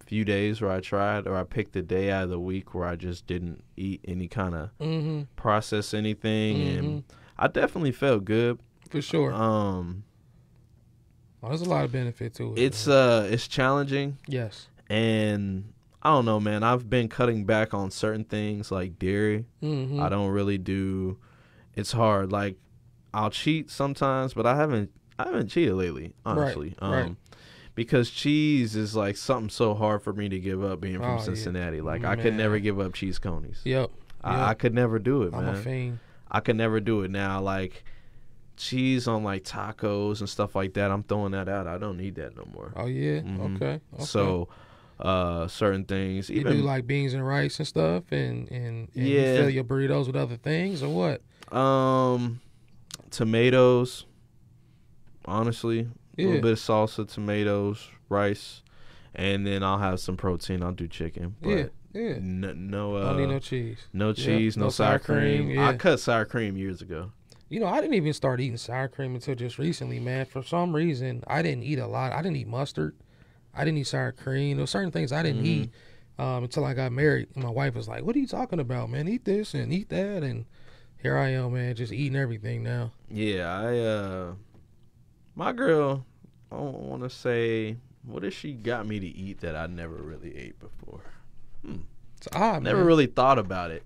few days where I tried, or I picked a day out of the week where I just didn't eat any kind of process anything, and I definitely felt good. For sure. There's a lot of benefit to it. It's challenging. Yes. And I don't know, man. I've been cutting back on certain things like dairy. I don't really do. It's hard. Like, I'll cheat sometimes, but I haven't cheated lately, honestly. Right. Because cheese is like something so hard for me to give up being from Cincinnati. Yeah. Like, I could never give up cheese conies. Yep. I could never do it, man. I'm a fiend. I could never do it now. Like, cheese on like tacos and stuff like that, I'm throwing that out. I don't need that no more. Oh yeah. Okay. So certain things, you do like beans and rice and stuff, and you fill your burritos with other things, or what? Tomatoes, honestly, a little bit of salsa, tomatoes, rice, and then I'll have some protein. I'll do chicken, but no don't need no cheese. No cheese, no sour cream. Yeah. I cut sour cream years ago. I didn't even start eating sour cream until just recently, man. For some reason, I didn't eat a lot. I didn't eat mustard. I didn't eat sour cream. There were certain things I didn't eat until I got married. And my wife was like, "What are you talking about, man? Eat this and eat that." And here I am, man, just eating everything now. Yeah, my girl, I want to say, what has she got me to eat that I never really ate before? It's odd, never man. really thought about it.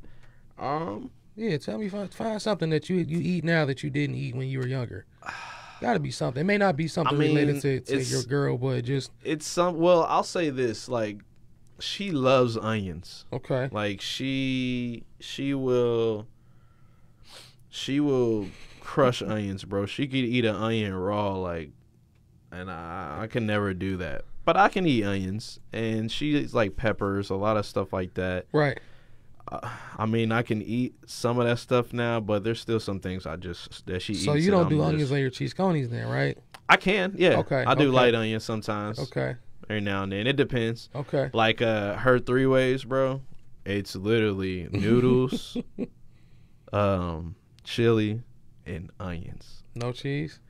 Yeah, tell me, find something that you eat now that you didn't eat when you were younger. Got to be something. It may not be something related to your girl, but just it's some. Well, I'll say this: like, she loves onions. Okay. Like she will crush onions, bro. She could eat an onion raw, like, and I can never do that. But I can eat onions, and she eats like peppers, a lot of stuff like that. Right. I mean, I can eat some of that stuff now, but there's still some things that she eats. So you don't do onions on your cheese conies then, right? I can, yeah. Okay. I do light onions sometimes. Okay. Every now and then. It depends. Okay. Like her 3-ways, bro. It's literally noodles, chili, and onions. No cheese?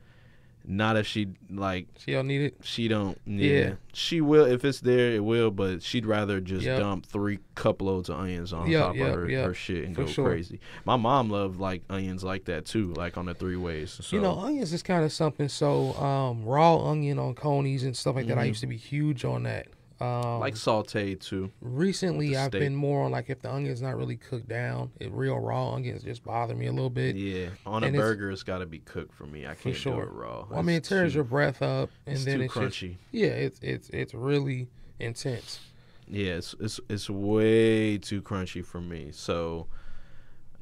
Not if she like. She don't need it? She don't. Yeah. She will if it's there. It will, but she'd rather just dump 3 cup loads of onions on top of her shit and go crazy. My mom loved like onions like that too, like on the 3-ways. So. Onions is kind of something. So raw onion on conies and stuff like that. I used to be huge on that. Like sauteed too. Recently, I've steak. been more on like if the onion's not really cooked down, real raw onions just bother me a little bit. Yeah, on a And burger, it's got to be cooked for me. I can't do it raw. Well, I mean, it tears your breath up, and it's then too it's crunchy. Just, yeah, it's really intense. Yeah, it's way too crunchy for me. So,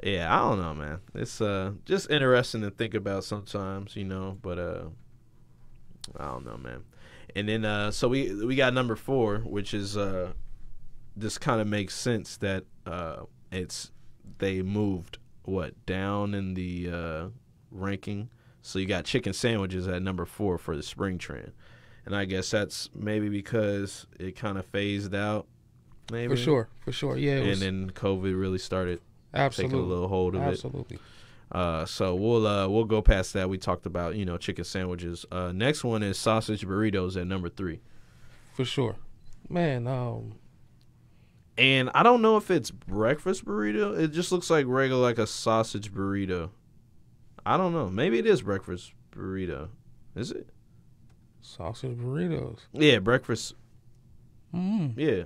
yeah, I don't know, man. It's just interesting to think about sometimes, you know. But I don't know, man. And then so we got number 4, which is this kind of makes sense that they moved down in the ranking. So you got chicken sandwiches at number 4 for the spring trend. And I guess that's maybe because it kind of phased out, maybe. For sure, yeah. And then COVID really started taking a little hold of it. Absolutely. So we'll go past that. We talked about, you know, chicken sandwiches. Next one is sausage burritos at number 3. For sure, man. And I don't know if it's breakfast burrito. It just looks like regular, like a sausage burrito. I don't know. Maybe it is breakfast burrito. Is it? Sausage burritos. Yeah, breakfast. Yeah.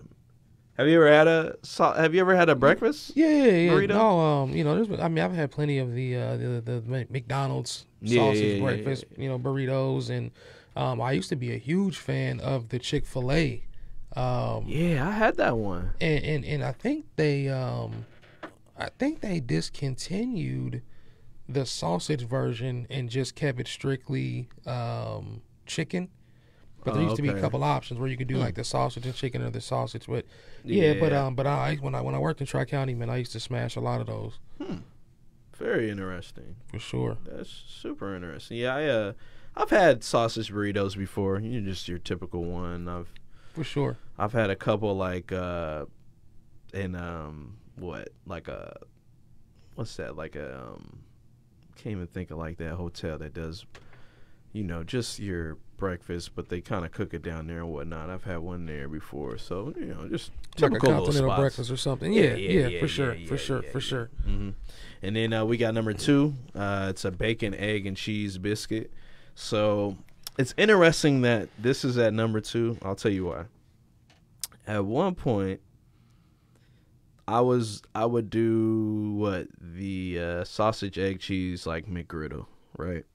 Have you ever had a breakfast? Yeah. burrito? No, you know, I've had plenty of the McDonald's sausage breakfast, you know, burritos, and I used to be a huge fan of the Chick-fil-A. Yeah, I had that one. And I think they discontinued the sausage version and just kept it strictly chicken. But there used to be a couple options where you could do like the sausage and chicken or the sausage. But but when I worked in Tri-County, man, I used to smash a lot of those. Very interesting. For sure. That's super interesting. Yeah, I've had sausage burritos before. You know, just your typical one. For sure. I've had a couple like what's that, like a can't even think of like that hotel that does, you know, just your breakfast, but they kind of cook it down there and whatnot. I've had one there before, so you know, just like typical a continental little spots. breakfast or something. Yeah, for sure. Mm-hmm. And then we got number 2. It's a bacon, egg, and cheese biscuit. So it's interesting that this is at number 2. I'll tell you why. At one point, I would do the sausage, egg, cheese, like McGriddle, right?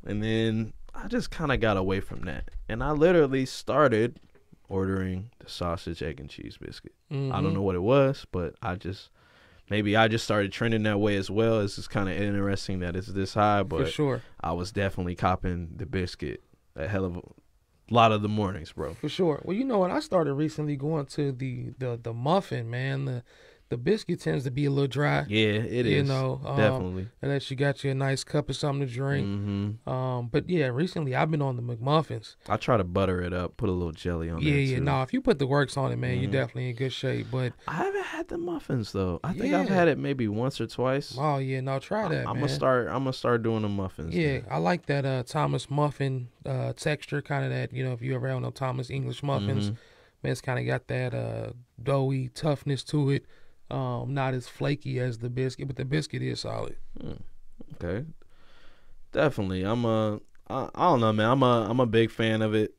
And then I just kind of got away from that, and I literally started ordering the sausage, egg, and cheese biscuit. I don't know what it was, but I just started trending that way as well. It's just kind of interesting that it's this high, but for sure, I was definitely copping the biscuit a hell of a lot of the mornings, bro. For sure. Well, you know what? I started recently going to the muffin, man. The biscuit tends to be a little dry. Yeah, it is. You know, definitely. Unless you got you a nice cup of something to drink. Mm-hmm. But yeah, recently I've been on the McMuffins. I try to butter it up, put a little jelly on there too. Yeah. No, if you put the works on it, man, you're definitely in good shape. But I haven't had the muffins though. I think I've had it maybe once or twice. Oh yeah, no, try that. I'm gonna start doing the muffins. Yeah, then. I like that Thomas muffin texture, kind of that. You know, if you ever had no Thomas English muffins, man, it's kind of got that doughy toughness to it. Not as flaky as the biscuit, but the biscuit is solid. Okay, definitely. I don't know, man. I'm a big fan of it.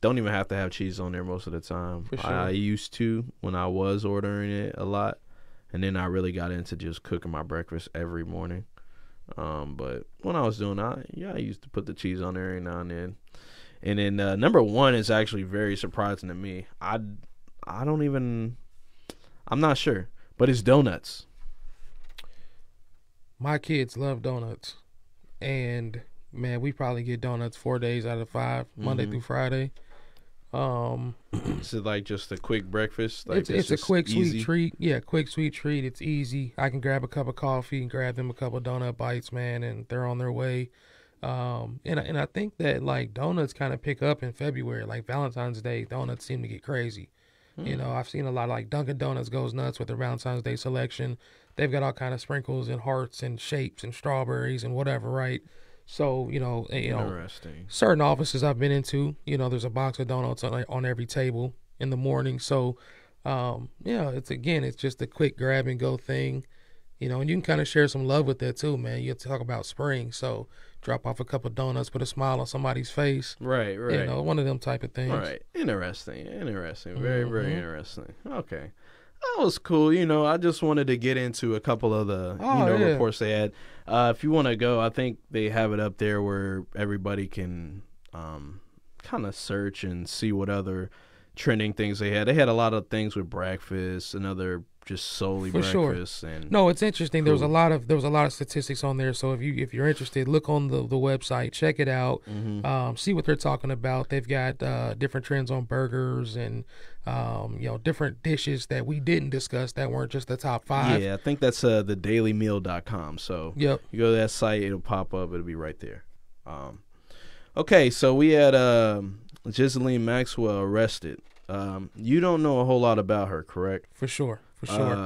Don't even have to have cheese on there most of the time. For sure. I used to when I was ordering it a lot, and then I really got into just cooking my breakfast every morning. But when I was doing that, I used to put the cheese on there every now and then. And then number 1 is actually very surprising to me. I'm not sure, but it's donuts. My kids love donuts, and man, we probably get donuts 4 days out of 5, Monday through Friday. Is it like just a quick breakfast? Like it's a quick easy? sweet treat. Yeah, quick sweet treat. It's easy. I can grab a cup of coffee and grab them a couple of donut bites, man, and they're on their way. And I think that like donuts kind of pick up in February, like Valentine's Day. Donuts seem to get crazy. You know, I've seen a lot of like Dunkin' Donuts goes nuts with their Valentine's Day selection. They've got all kind of sprinkles and hearts and shapes and strawberries and whatever, right? So, you know, interesting. Certain offices I've been into, you know, there's a box of donuts on every table in the morning. So, it's just a quick grab and go thing, you know, and you can kind of share some love with that too, man. You talk about spring. So drop off a couple donuts, put a smile on somebody's face. Right. You know, one of them type of things. Right. Interesting. Very, very interesting. Okay. That was cool. You know, I just wanted to get into a couple of the, reports they had. If you want to go, I think they have it up there where everybody can kind of search and see what other trending things they had. They had a lot of things with breakfast and other just solely For breakfast. sure. And no, it's interesting. Cool. There was a lot of statistics on there. So if you're interested, look on the website, check it out, see what they're talking about. They've got different trends on burgers and different dishes that we didn't discuss that weren't just the top 5. Yeah, I think that's thedailymeal.com. So Yep. you go to that site, it'll pop up. It'll be right there. Okay, so we had Ghislaine Maxwell arrested. You don't know a whole lot about her, correct? For sure.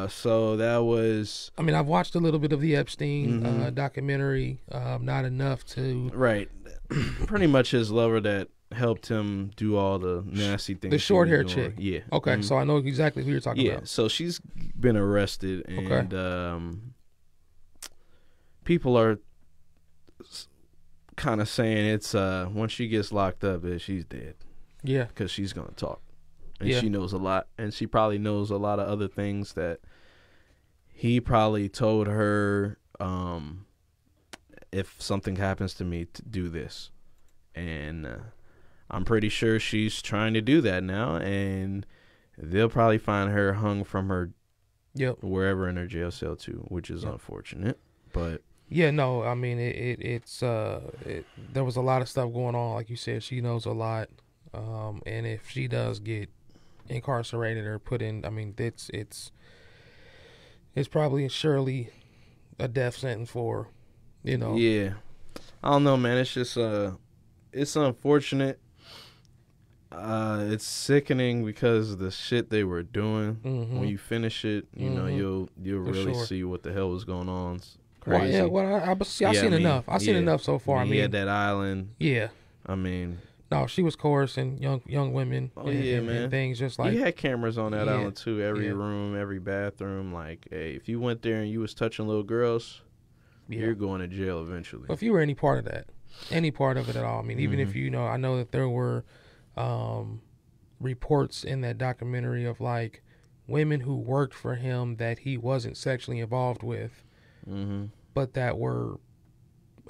So that was... I mean, I've watched a little bit of the Epstein documentary, not enough to... Right. Pretty much his lover that helped him do all the nasty things. The short hair chick. Yeah. Okay, so I know exactly who you're talking about. Yeah, so she's been arrested, and people are kind of saying it's once she gets locked up, that she's dead. Yeah. Because she's going to talk. And she knows a lot. And she probably knows a lot of other things that he probably told her, if something happens to me, to do this. And I'm pretty sure she's trying to do that now. And they'll probably find her hung from her wherever in her jail cell too, which is unfortunate. But yeah, no, I mean it's there was a lot of stuff going on. Like you said, she knows a lot. And if she does get incarcerated or put in, I mean, it's probably surely a death sentence for, Yeah, I don't know, man. It's just it's unfortunate. It's sickening because of the shit they were doing. When you finish it, you know, you'll really see what the hell was going on. It's crazy. I've seen enough. I've seen enough so far. I mean, he had that island. Yeah. I mean, no, she was coercing young women. Man. And things just like he had cameras on that island too. Every room, every bathroom. Like, hey, if you went there and you was touching little girls, you're going to jail eventually. Well, if you were any part of that, any part of it at all. I mean, even if I know that there were reports in that documentary of like women who worked for him that he wasn't sexually involved with, but that were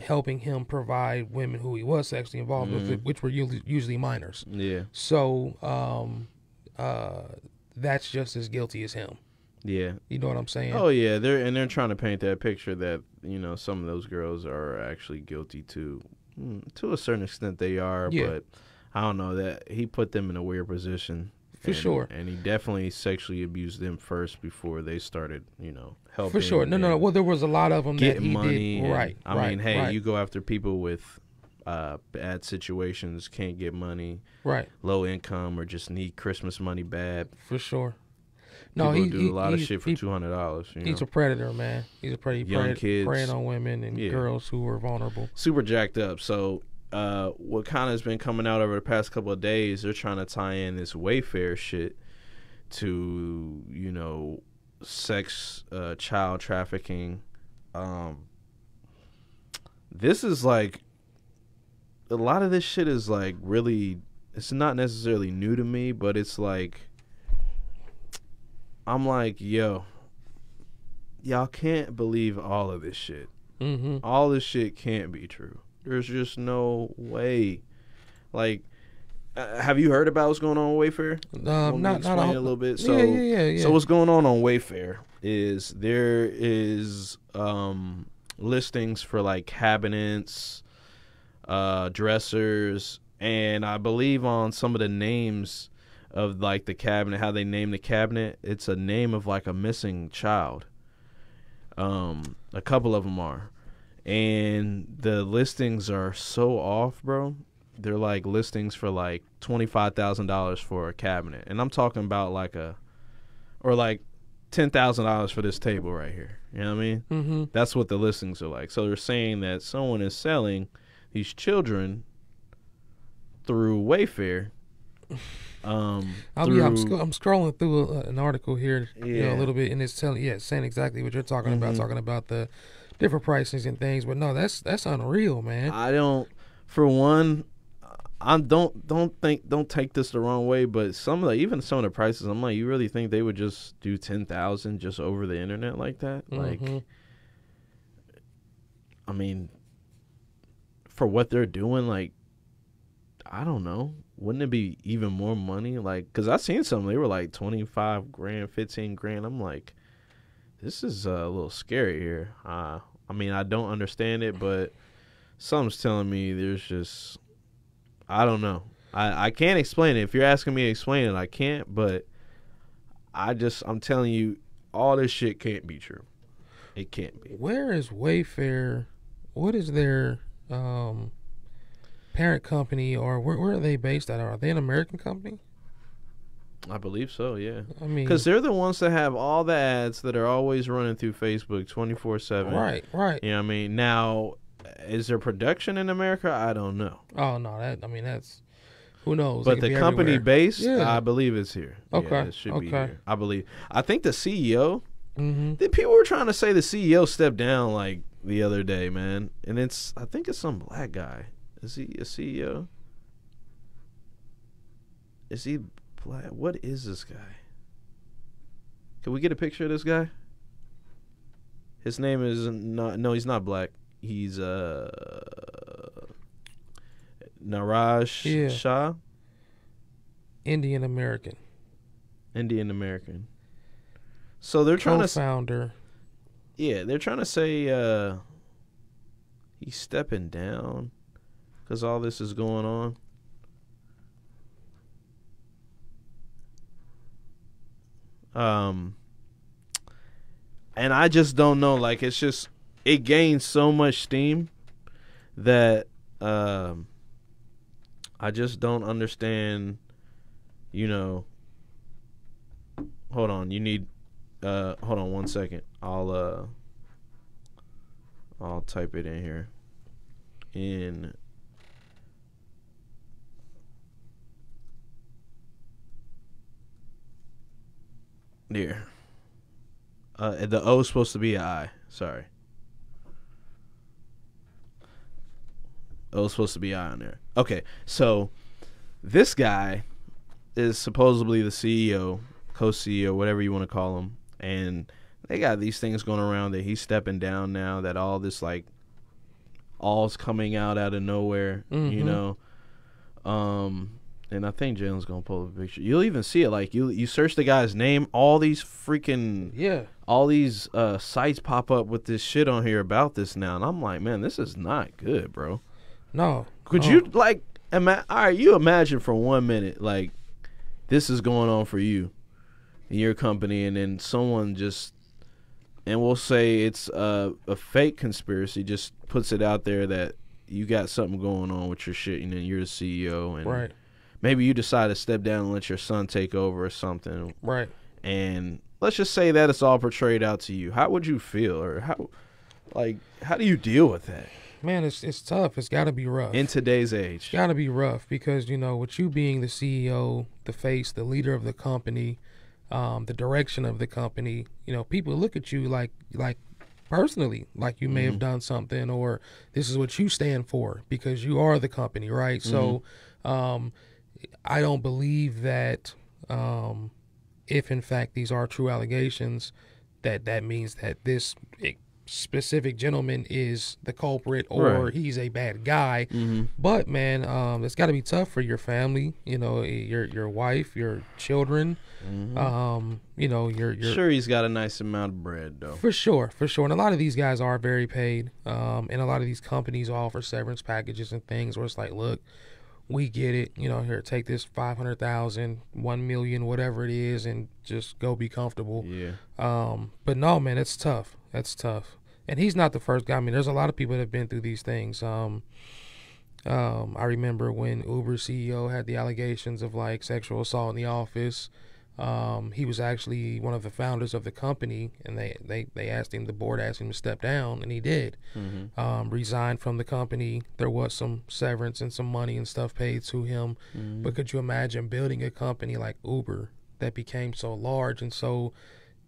helping him provide women who he was sexually involved with, which were usually minors. Yeah. So that's just as guilty as him. Yeah. You know what I'm saying? Oh yeah, they're trying to paint that picture that, some of those girls are actually guilty too. To a certain extent they are, but I don't know, that he put them in a weird position. For sure. And he definitely sexually abused them first before they started, helping. For sure. No. Well, there was a lot of them that he money did. Right. I mean, hey, you go after people with bad situations, can't get money, right? Low income, or just need Christmas money bad. For sure. No, he do a lot of shit for $200. He's a predator, man. He's a predator. Young kids preying on women and girls who are vulnerable. Super jacked up. So, what kind of has been coming out over the past couple of days? They're trying to tie in this Wayfair shit to sex, child trafficking. This is like a lot of this shit is like really. It's not necessarily new to me, but it's like. I'm like, yo, y'all can't believe all of this shit. All this shit can't be true. There's just no way. Like, have you heard about what's going on with Wayfair? Not a little bit. So, yeah. So what's going on Wayfair is there is listings for like cabinets, dressers, and I believe on some of the names of like the cabinet, how they name the cabinet, it's a name of like a missing child. A couple of them are, and the listings are so off, bro. They're like listings for like $25,000 for a cabinet, and I'm talking about like like $10,000 for this table right here. You know what I mean? That's what the listings are like. So they're saying that someone is selling these children through Wayfair. I'm scrolling through an article here, a little bit, and it's saying exactly what you're talking about. Talking about the different pricings and things. But no, that's unreal, man. I don't. For one, I don't take this the wrong way, but even some of the prices, I'm like, you really think they would just do 10,000 just over the internet like that? Like, I mean, for what they're doing, like, I don't know. Wouldn't it be even more money? Like, because I seen some, they were like 25 grand, 15 grand. I'm like, this is a little scary here. I mean, I don't understand it, but something's telling me there's just, I don't know. I can't explain it. If you're asking me to explain it, I can't, but I'm telling you, all this shit can't be true. It can't be. Where is Wayfair? What is their parent company, or where are they based at? Are they an American company? I believe so, yeah. I mean, because they're the ones that have all the ads that are always running through Facebook 24/7. Right. You know what I mean? Now, is there production in America? I don't know. Oh no, that's who knows. But the company base, yeah. I believe it's here. Okay, yeah, it should be here. I think the CEO. Mm-hmm. The people were trying to say the CEO stepped down like the other day, man, and I think it's some black guy. Is he a CEO? Is he black? What is this guy? Can we get a picture of this guy? His name is no, he's not black. He's Niraj Shah. Indian American. So they're trying co-founder. Yeah, they're trying to say he's stepping down because all this is going on. And I just don't know. Like, it gains so much steam that I just don't understand. You know. Hold on. You need. Hold on 1 second. I'll type it in here. There. The O is supposed to be an I. Sorry. O is supposed to be I on there. Okay, so this guy is supposedly the CEO, co-CEO, whatever you want to call him, and they got these things going around that he's stepping down now, that all this, like, all's coming out of nowhere, you know. And I think Jalen's gonna pull up a picture. You'll even see it. Like, you search the guy's name, all these sites pop up with this shit on here about this now, and I'm like, man, this is not good, bro. No. Could you, like, all right, you imagine for 1 minute, like, this is going on for you in your company, and then someone just, and we'll say it's a fake conspiracy, just puts it out there that you got something going on with your shit, and then you're the CEO, and right. Maybe you decide to step down and let your son take over or something. Right. And let's just say that it's all portrayed out to you. How would you feel? Or how do you deal with that? Man, it's tough. It's got to be rough. In today's age. It's got to be rough because, you know, with you being the CEO, the face, the leader of the company, the direction of the company, you know, people look at you like personally, like you may have done something, or this is what you stand for because you are the company, right? So I don't believe that if in fact these are true allegations, that means that this specific gentleman is the culprit or he's a bad guy. But man, it's got to be tough for your family, you know, your wife, your children, you know, your sure he's got a nice amount of bread though. For sure. And a lot of these guys are very paid, and a lot of these companies offer severance packages and things where it's like, look, we get it, you know, here, take this 500,000, 1 million, whatever it is, and just go be comfortable. Yeah. But no, man, it's tough. That's tough. And he's not the first guy. I mean, there's a lot of people that have been through these things. I remember when Uber CEO had the allegations of like sexual assault in the office. He was actually one of the founders of the company, and they asked him, the board asked him to step down, and he did. Resigned from the company. There was some severance and some money and stuff paid to him. But could you imagine building a company like Uber that became so large and so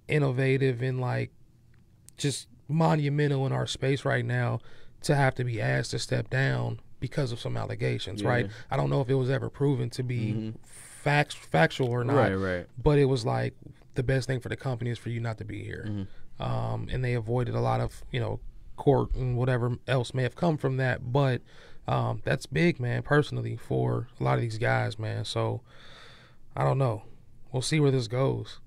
innovative and like just monumental in our space right now to have to be asked to step down because of some allegations, right? I don't know if it was ever proven to be factual or not, right. but it was like the best thing for the company is for you not to be here. And they avoided a lot of, court and whatever else may have come from that. But that's big, man, personally, for a lot of these guys, man. So I don't know. We'll see where this goes.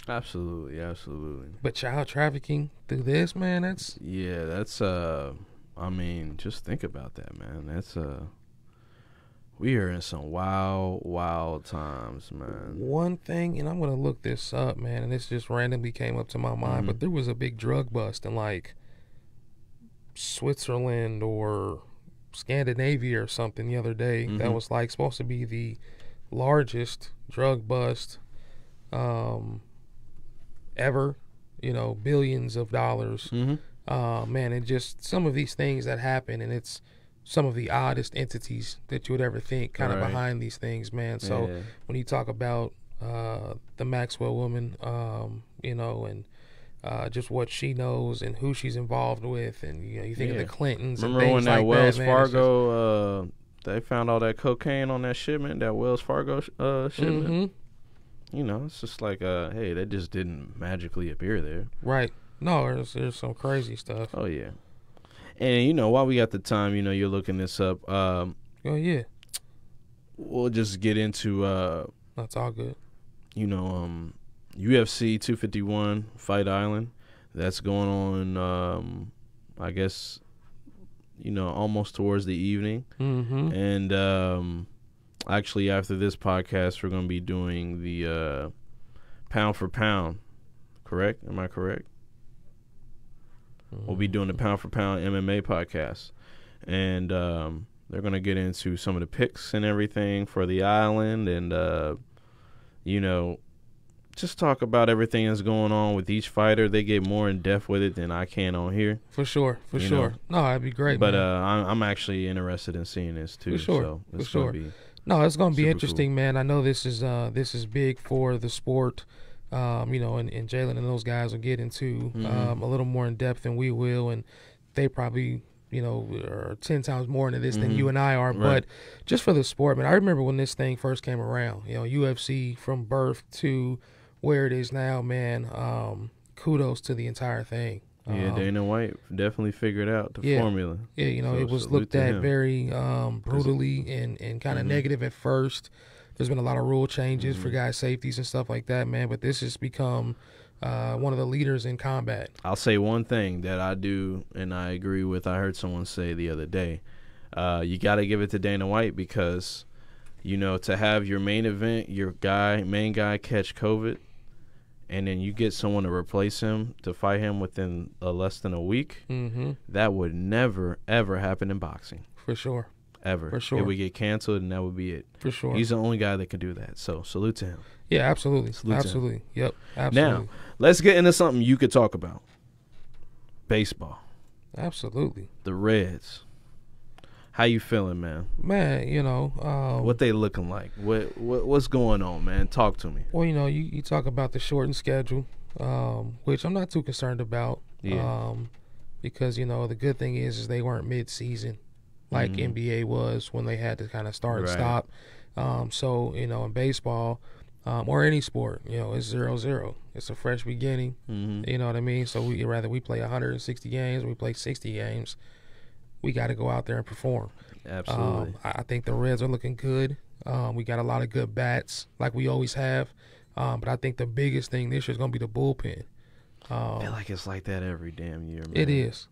Absolutely. But child trafficking through this, man, that's I mean, just think about that, man. That's we are in some wild times, man. One thing, and I'm gonna look this up, man, and this just randomly came up to my mind, but there was a big drug bust in like Switzerland or Scandinavia or something the other day that was like supposed to be the largest drug bust ever, billions of dollars. Man, and just some of these things that happen, and it's some of the oddest entities that you would ever think kind of behind these things, man. So when you talk about the Maxwell woman, and just what she knows and who she's involved with, and you think of the Clintons. Remember and when things that like Wells man, Fargo, they found all that cocaine on that shipment, that Wells Fargo shipment? It's just like, hey, that just didn't magically appear there. Right. No, there's some crazy stuff. Oh, yeah. And, while we got the time, you're looking this up. Oh, yeah. We'll just get into... That's all good. UFC 251 Fight Island. That's going on, I guess, almost towards the evening. And actually, after this podcast, we're going to be doing the pound for pound. Correct? Am I correct? We'll be doing the pound for pound MMA podcast. And they're going to get into some of the picks and everything for the island and, just talk about everything that's going on with each fighter. They get more in depth with it than I can on here. For sure. No, that'd be great. But man. I'm actually interested in seeing this too. For sure. So it's For sure. Gonna be it's going to be interesting, cool. man. I know this is big for the sport. And Jalen and those guys will get into a little more in depth than we will, and they probably are 10 times more into this than you and I are. Right. But just for the sport, man, I remember when this thing first came around. UFC from birth to where it is now, man. Kudos to the entire thing. Dana White definitely figured out the formula. Yeah, So it was salute looked to at him. very brutally and kind of negative at first. There's been a lot of rule changes for guys' safeties and stuff like that, man. But this has become one of the leaders in combat. I'll say one thing that I do and I agree with. I heard someone say the other day, you got to give it to Dana White because, to have your main event, your main guy catch COVID, and then you get someone to replace him to fight him within less than a week, that would never, ever happen in boxing. For sure. Ever. For sure. It would get canceled, and that would be it. For sure. He's the only guy that can do that. So, salute to him. Yeah, absolutely. Salute to him. Yep, absolutely. Now, let's get into something you could talk about. Baseball. Absolutely. The Reds. How you feeling, man? Man, what they looking like? What's going on, man? Talk to me. Well, you talk about the shortened schedule, which I'm not too concerned about. Yeah. Because the good thing is they weren't mid-season like NBA was when they had to kind of start and stop. So in baseball or any sport, it's 0-0. It's a fresh beginning. You know what I mean? So rather we play 160 games, we play 60 games. We got to go out there and perform. Absolutely. I think the Reds are looking good. We got a lot of good bats like we always have. But I think the biggest thing this year is going to be the bullpen. I feel like it's like that every damn year, man. It is.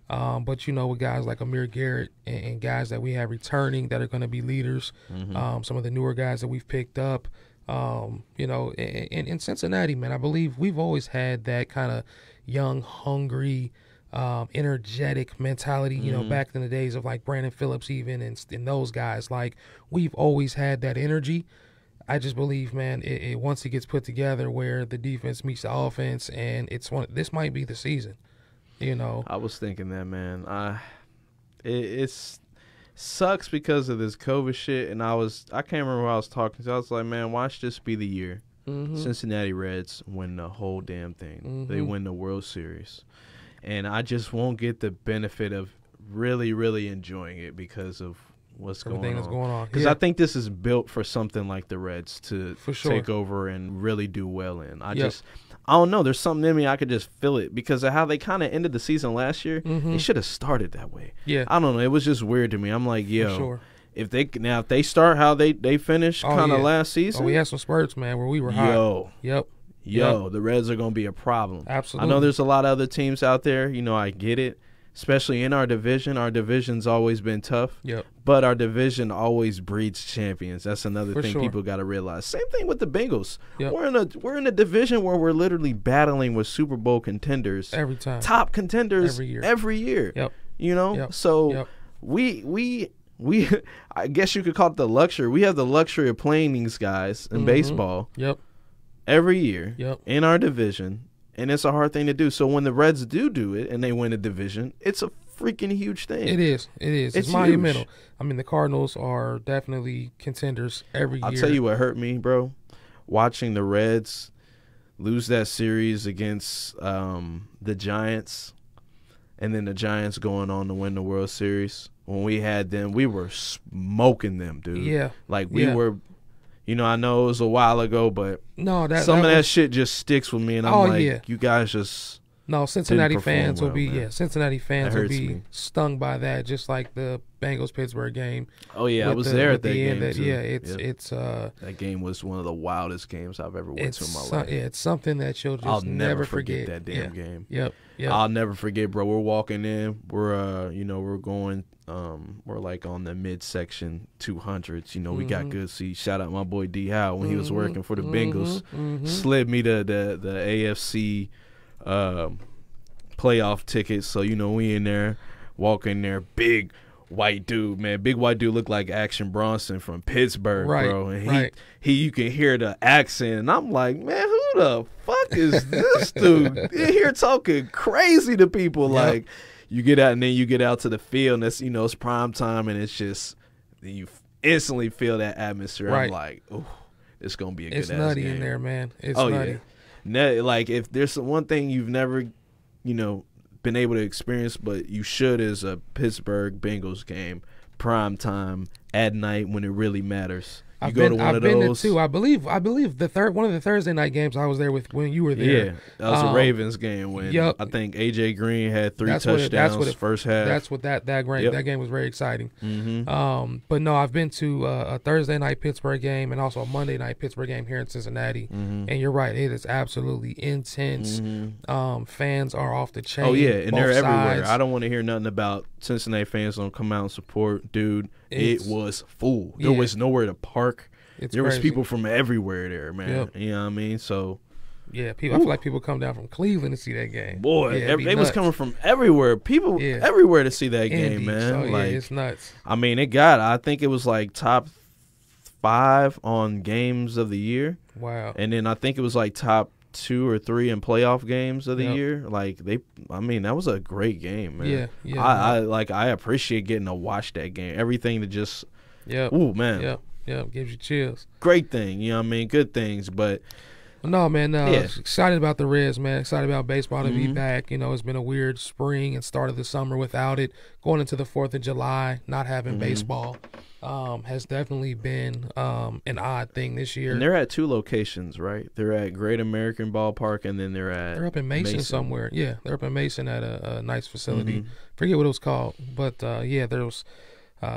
But with guys like Amir Garrett and guys that we have returning that are going to be leaders, some of the newer guys that we've picked up, in Cincinnati, man, I believe we've always had that kind of young, hungry, energetic mentality, back in the days of like Brandon Phillips even and those guys. Like we've always had that energy. I just believe, man, it once it gets put together where the defense meets the offense, and this might be the season. I was thinking that, man. It's sucks because of this COVID shit, and I can't remember who I was talking to. I was like, man, watch this be the year Cincinnati Reds win the whole damn thing. They win the World Series. And I just won't get the benefit of really, really enjoying it because of what's going on. Because I think this is built for something like the Reds to take over and really do well in. I don't know. There's something in me. I could just feel it because of how they kind of ended the season last year. They should have started that way. Yeah. I don't know. It was just weird to me. I'm like, yo, if they start how they finished kind of last season. We had some spurts, man, where we were hot. The Reds are going to be a problem. Absolutely. I know there's a lot of other teams out there. You know, I get it. Especially in our division. Our division's always been tough. But our division always breeds champions. That's another thing people got to realize. Same thing with the Bengals. We're in a division where we're literally battling with Super Bowl contenders every time. Top contenders every year. You know? So we I guess you could call it the luxury. We have the luxury of playing these guys in baseball every year in our division. And it's a hard thing to do. So when the Reds do it and they win a division, it's a freaking huge thing. It is. It's monumental. Huge. I mean, the Cardinals are definitely contenders every year. I'll tell you what hurt me, bro. Watching the Reds lose that series against the Giants and then the Giants going on to win the World Series. When we had them, we were smoking them, dude. Yeah. Like we were. You know, I know it was a while ago, but some of that shit just sticks with me, and I'm you guys just Cincinnati fans will be Cincinnati fans will be stung by that, just like the Bengals-Pittsburgh game. Oh yeah, I was there at that game. That game was one of the wildest games I've ever went to in my life. Yeah, it's something that you'll just I'll never forget that damn game. Yep. I'll never forget, bro. We're walking in. We're we're going. We're like on the midsection 200s. You know, we got good seats. Shout out my boy D Howe when he was working for the Bengals. Slid me the AFC playoff tickets. So we in there, walking there, big white dude, man. Big white dude looked like Action Bronson from Pittsburgh, bro. And he you can hear the accent. And I'm like, man, who the fuck is this dude in here talking crazy to people? Like, you get out and then you get out to the field and it's, it's prime time and it's just, you instantly feel that atmosphere. I'm like, oh, it's going to be a good ass game. It's nutty in there, man. It's nutty. Yeah. Like, if there's one thing you've never, been able to experience, but you should, is a Pittsburgh Bengals game, prime time, at night when it really matters. I've been there too. I believe one of the Thursday night games I was there with when you were there. Yeah, that was a Ravens game when I think AJ Green had 3 touchdowns first half. That's what that game was very exciting. But no, I've been to a Thursday night Pittsburgh game and also a Monday night Pittsburgh game here in Cincinnati. And you're right, it is absolutely intense. Fans are off the chain. Oh yeah, and they're everywhere. I don't want to hear nothing about Cincinnati fans don't come out and support, dude. It was full. There was nowhere to park. There was people from everywhere there, man. You know what I mean? So yeah, people. I feel like people come down from Cleveland to see that game. Boy, they was coming from everywhere. People everywhere to see that game, man. So, like, it's nuts. I mean, I think it was like top 5 on games of the year. Wow. And then I think it was like top 2 or 3 in playoff games of the year. Like that was a great game, man. Yeah. I appreciate getting to watch that game. Everything to just ooh, man. Yeah, gives you chills. Great thing, you know what I mean? Good things, but no, man, excited about the Reds, man. Excited about baseball to be back. It's been a weird spring and start of the summer without it. Going into the 4th of July, not having baseball has definitely been an odd thing this year. And they're at 2 locations, right? They're at Great American Ballpark, and then they're up in Mason somewhere. Yeah, they're up in Mason at a nice facility. Forget what it was called, but there was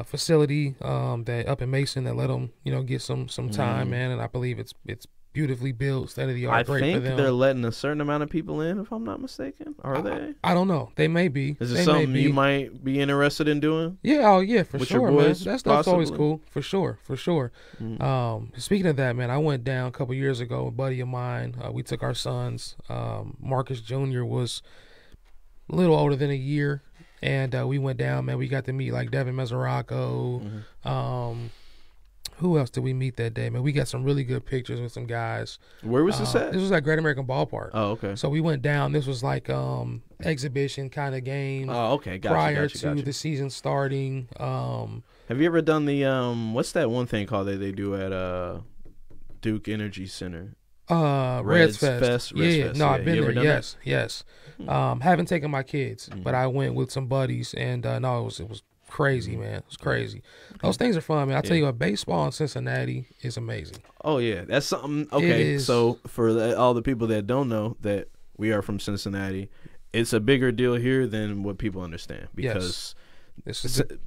facility that up in Mason that let them get some time, man. And I believe it's beautifully built, state of the art. I think they're letting a certain amount of people in, if I'm not mistaken. Are they? I don't know. They may be. Is it something you might be interested in doing? Yeah, for sure, man. That stuff's always cool. For sure. Speaking of that, man, I went down a couple years ago. A buddy of mine, we took our sons. Marcus Jr. was a little older than a year. And we went down, man. We got to meet like Devin Mesoraco. Who else did we meet that day, man? We got some really good pictures with some guys. Where was this at? This was at Great American Ballpark. Oh, okay. So we went down. This was like exhibition kind of game. Oh, okay. Prior to the season starting. Have you ever done the what's that one thing called that they do at Duke Energy Center? Reds Fest. Yeah. No, I've been there. Yes, that? yes. Haven't taken my kids, but I went with some buddies, and no, it was crazy, man. It was crazy. Those things are fun, man. I'll tell you what, baseball in Cincinnati is amazing. Oh yeah, that's something. Okay, so for all the people that don't know that we are from Cincinnati, it's a bigger deal here than what people understand because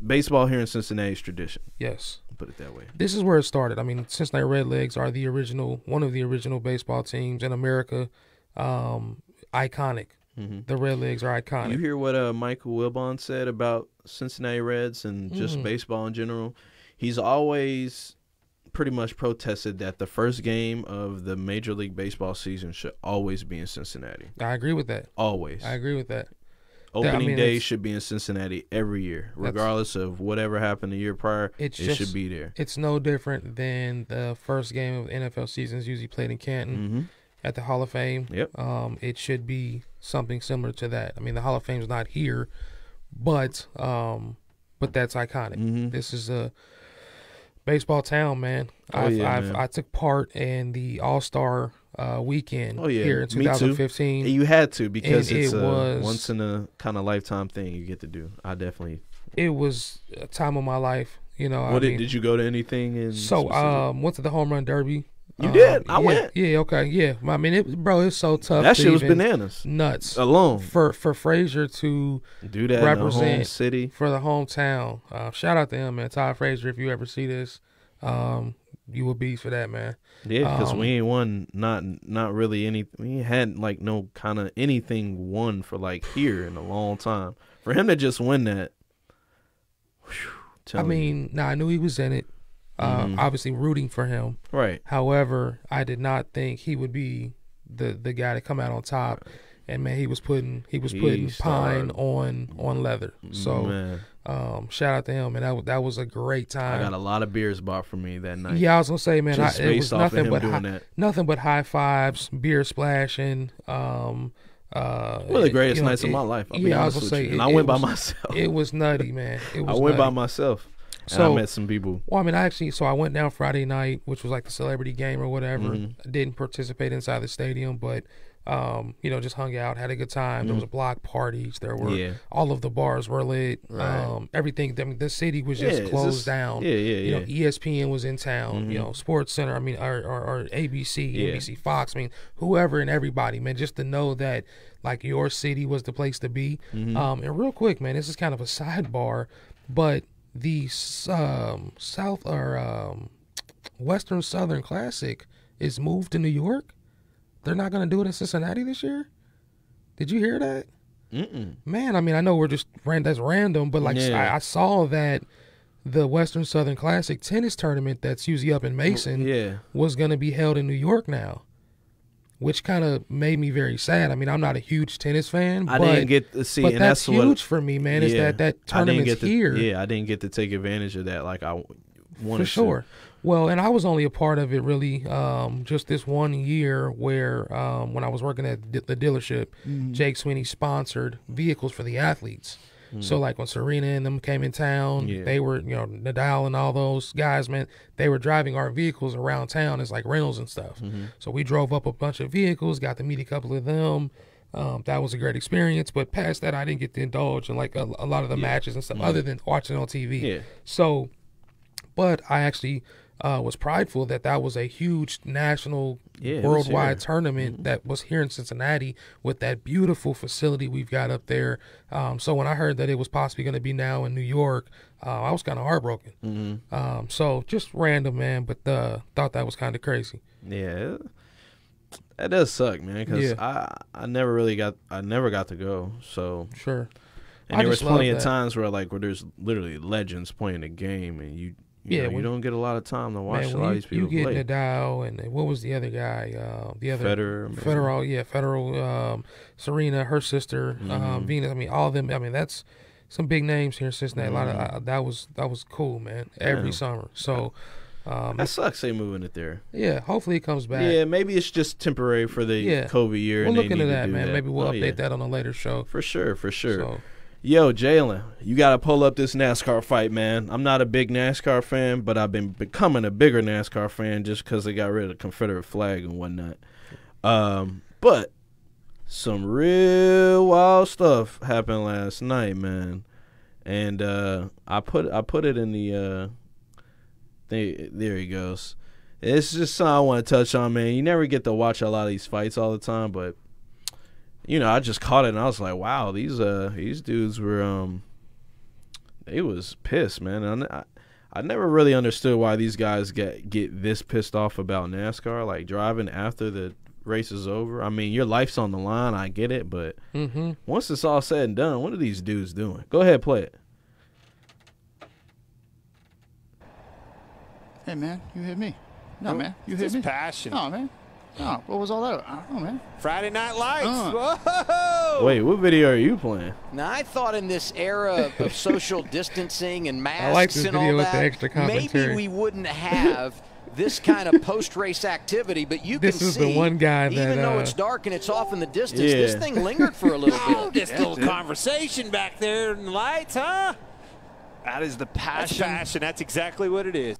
baseball here in Cincinnati is tradition. Yes, put it that way. This is where it started. I mean, Cincinnati Redlegs are one of the original baseball teams in America. Iconic. The Redlegs are iconic. You hear what Michael Wilbon said about Cincinnati Reds and just baseball in general? He's always pretty much protested that the first game of the Major League Baseball season should always be in Cincinnati. I agree with that. Always. I agree with that. Opening day should be in Cincinnati every year, regardless of whatever happened the year prior. It should be there. It's no different than the first game of the NFL season is usually played in Canton at the Hall of Fame. Yep. It should be something similar to that. I mean, the Hall of Fame's not here, but that's iconic. This is a baseball town, man. I took part in the All-Star weekend here in 2015. You had to because it's a once in a kind of lifetime thing you get to do. It was a time of my life. You know, did you go to anything? Went to the Home Run Derby. You did? I went. Yeah, okay, yeah. I mean, it's so tough. That shit was bananas. Nuts. Alone. For Frazier to do that represent in the home city. For the hometown. Shout out to him, man. Todd Frazier, if you ever see this, you a beast for that, man. Yeah, because we ain't won not really any. We ain't had like no kind of anything won for like here in a long time. For him to just win that. I knew he was in it. Obviously rooting for him. Right. However, I did not think he would be the guy to come out on top. Right. And man, he was putting pine on leather. So shout out to him, and that was a great time. I got a lot of beers bought for me that night. Yeah, I was gonna say, man, it was nothing but high fives, beer splashing. One of the greatest nights of my life. I was gonna say, and I went by myself. It was nutty, man. I went by myself. So I met some people. Well, I mean, I went down Friday night, which was like the celebrity game or whatever. I didn't participate inside the stadium, but just hung out, had a good time. There was block parties. There were all of the bars were lit. Right. Everything. I mean, the city was just closed down. Yeah. ESPN was in town. Sports Center. I mean, or ABC, NBC, Fox. I mean, whoever and everybody, man. Just to know that like your city was the place to be. And real quick, man, this is kind of a sidebar, but the South or Western Southern Classic is moved to New York. They're not going to do it in Cincinnati this year. Did you hear that? Man, I mean, I know that's random, but I saw that the Western Southern Classic tennis tournament that's usually up in Mason was going to be held in New York now, which kind of made me very sad. I mean, I'm not a huge tennis fan, I didn't get to see, but and that's huge for me, man. Is that tournament's here? Yeah, I didn't get to take advantage of that like I wanted for sure. Well, and I was only a part of it really just this one year where when I was working at the dealership, Jake Sweeney sponsored vehicles for the athletes. So like when Serena and them came in town, they were, Nadal and all those guys, man, they were driving our vehicles around town as like rentals and stuff. So we drove up a bunch of vehicles, got to meet a couple of them. That was a great experience. But past that, I didn't get to indulge in like a lot of the matches and stuff other than watching on TV. Yeah. So, but I actually was prideful that was a huge national, worldwide tournament that was here in Cincinnati with that beautiful facility we've got up there. So when I heard that it was possibly going to be now in New York, I was kind of heartbroken. So just random, man, but thought that was kind of crazy. Yeah, that does suck, man, because I never got to go. So sure. And there was plenty of times where there's literally legends playing the game, and you don't get a lot of time to watch a lot of these people play. You get Nadal, and what was the other guy? Federer, Serena, her sister, Venus. I mean, all of them. I mean, that's some big names here in Cincinnati. A lot of that was cool, man. Every summer. So that sucks. They moving it there. Yeah, hopefully it comes back. Yeah, maybe it's just temporary for the COVID year. We'll look into that, man. Maybe we'll update that on a later show. For sure. So, Yo, Jalen, you got to pull up this NASCAR fight, man. I'm not a big NASCAR fan, but I've been becoming a bigger NASCAR fan just because they got rid of the Confederate flag and whatnot. But some real wild stuff happened last night, man. And I put it in the there he goes. It's just something I want to touch on, man. You never get to watch a lot of these fights all the time, but I just caught it and I was like, wow, these dudes were they was pissed, man. And I never really understood why these guys get this pissed off about NASCAR, like driving after the race is over. I mean, your life's on the line, I get it, but once it's all said and done, what are these dudes doing? Go ahead, play it. Hey, man, you hit me. No, man, you hit me. Passion. No, man. No, what was all that? I don't know, man. Friday Night Lights. Whoa! Wait, what video are you playing? Now, I thought in this era of social distancing and masks I like this and video all with that, the extra commentary. maybe we wouldn't have this kind of post-race activity, but you This can is see, the one guy that, even though it's dark and it's off in the distance, this thing lingered for a little bit. This little conversation back there in the lights, huh? That is the passion. That's passion. That's exactly what it is.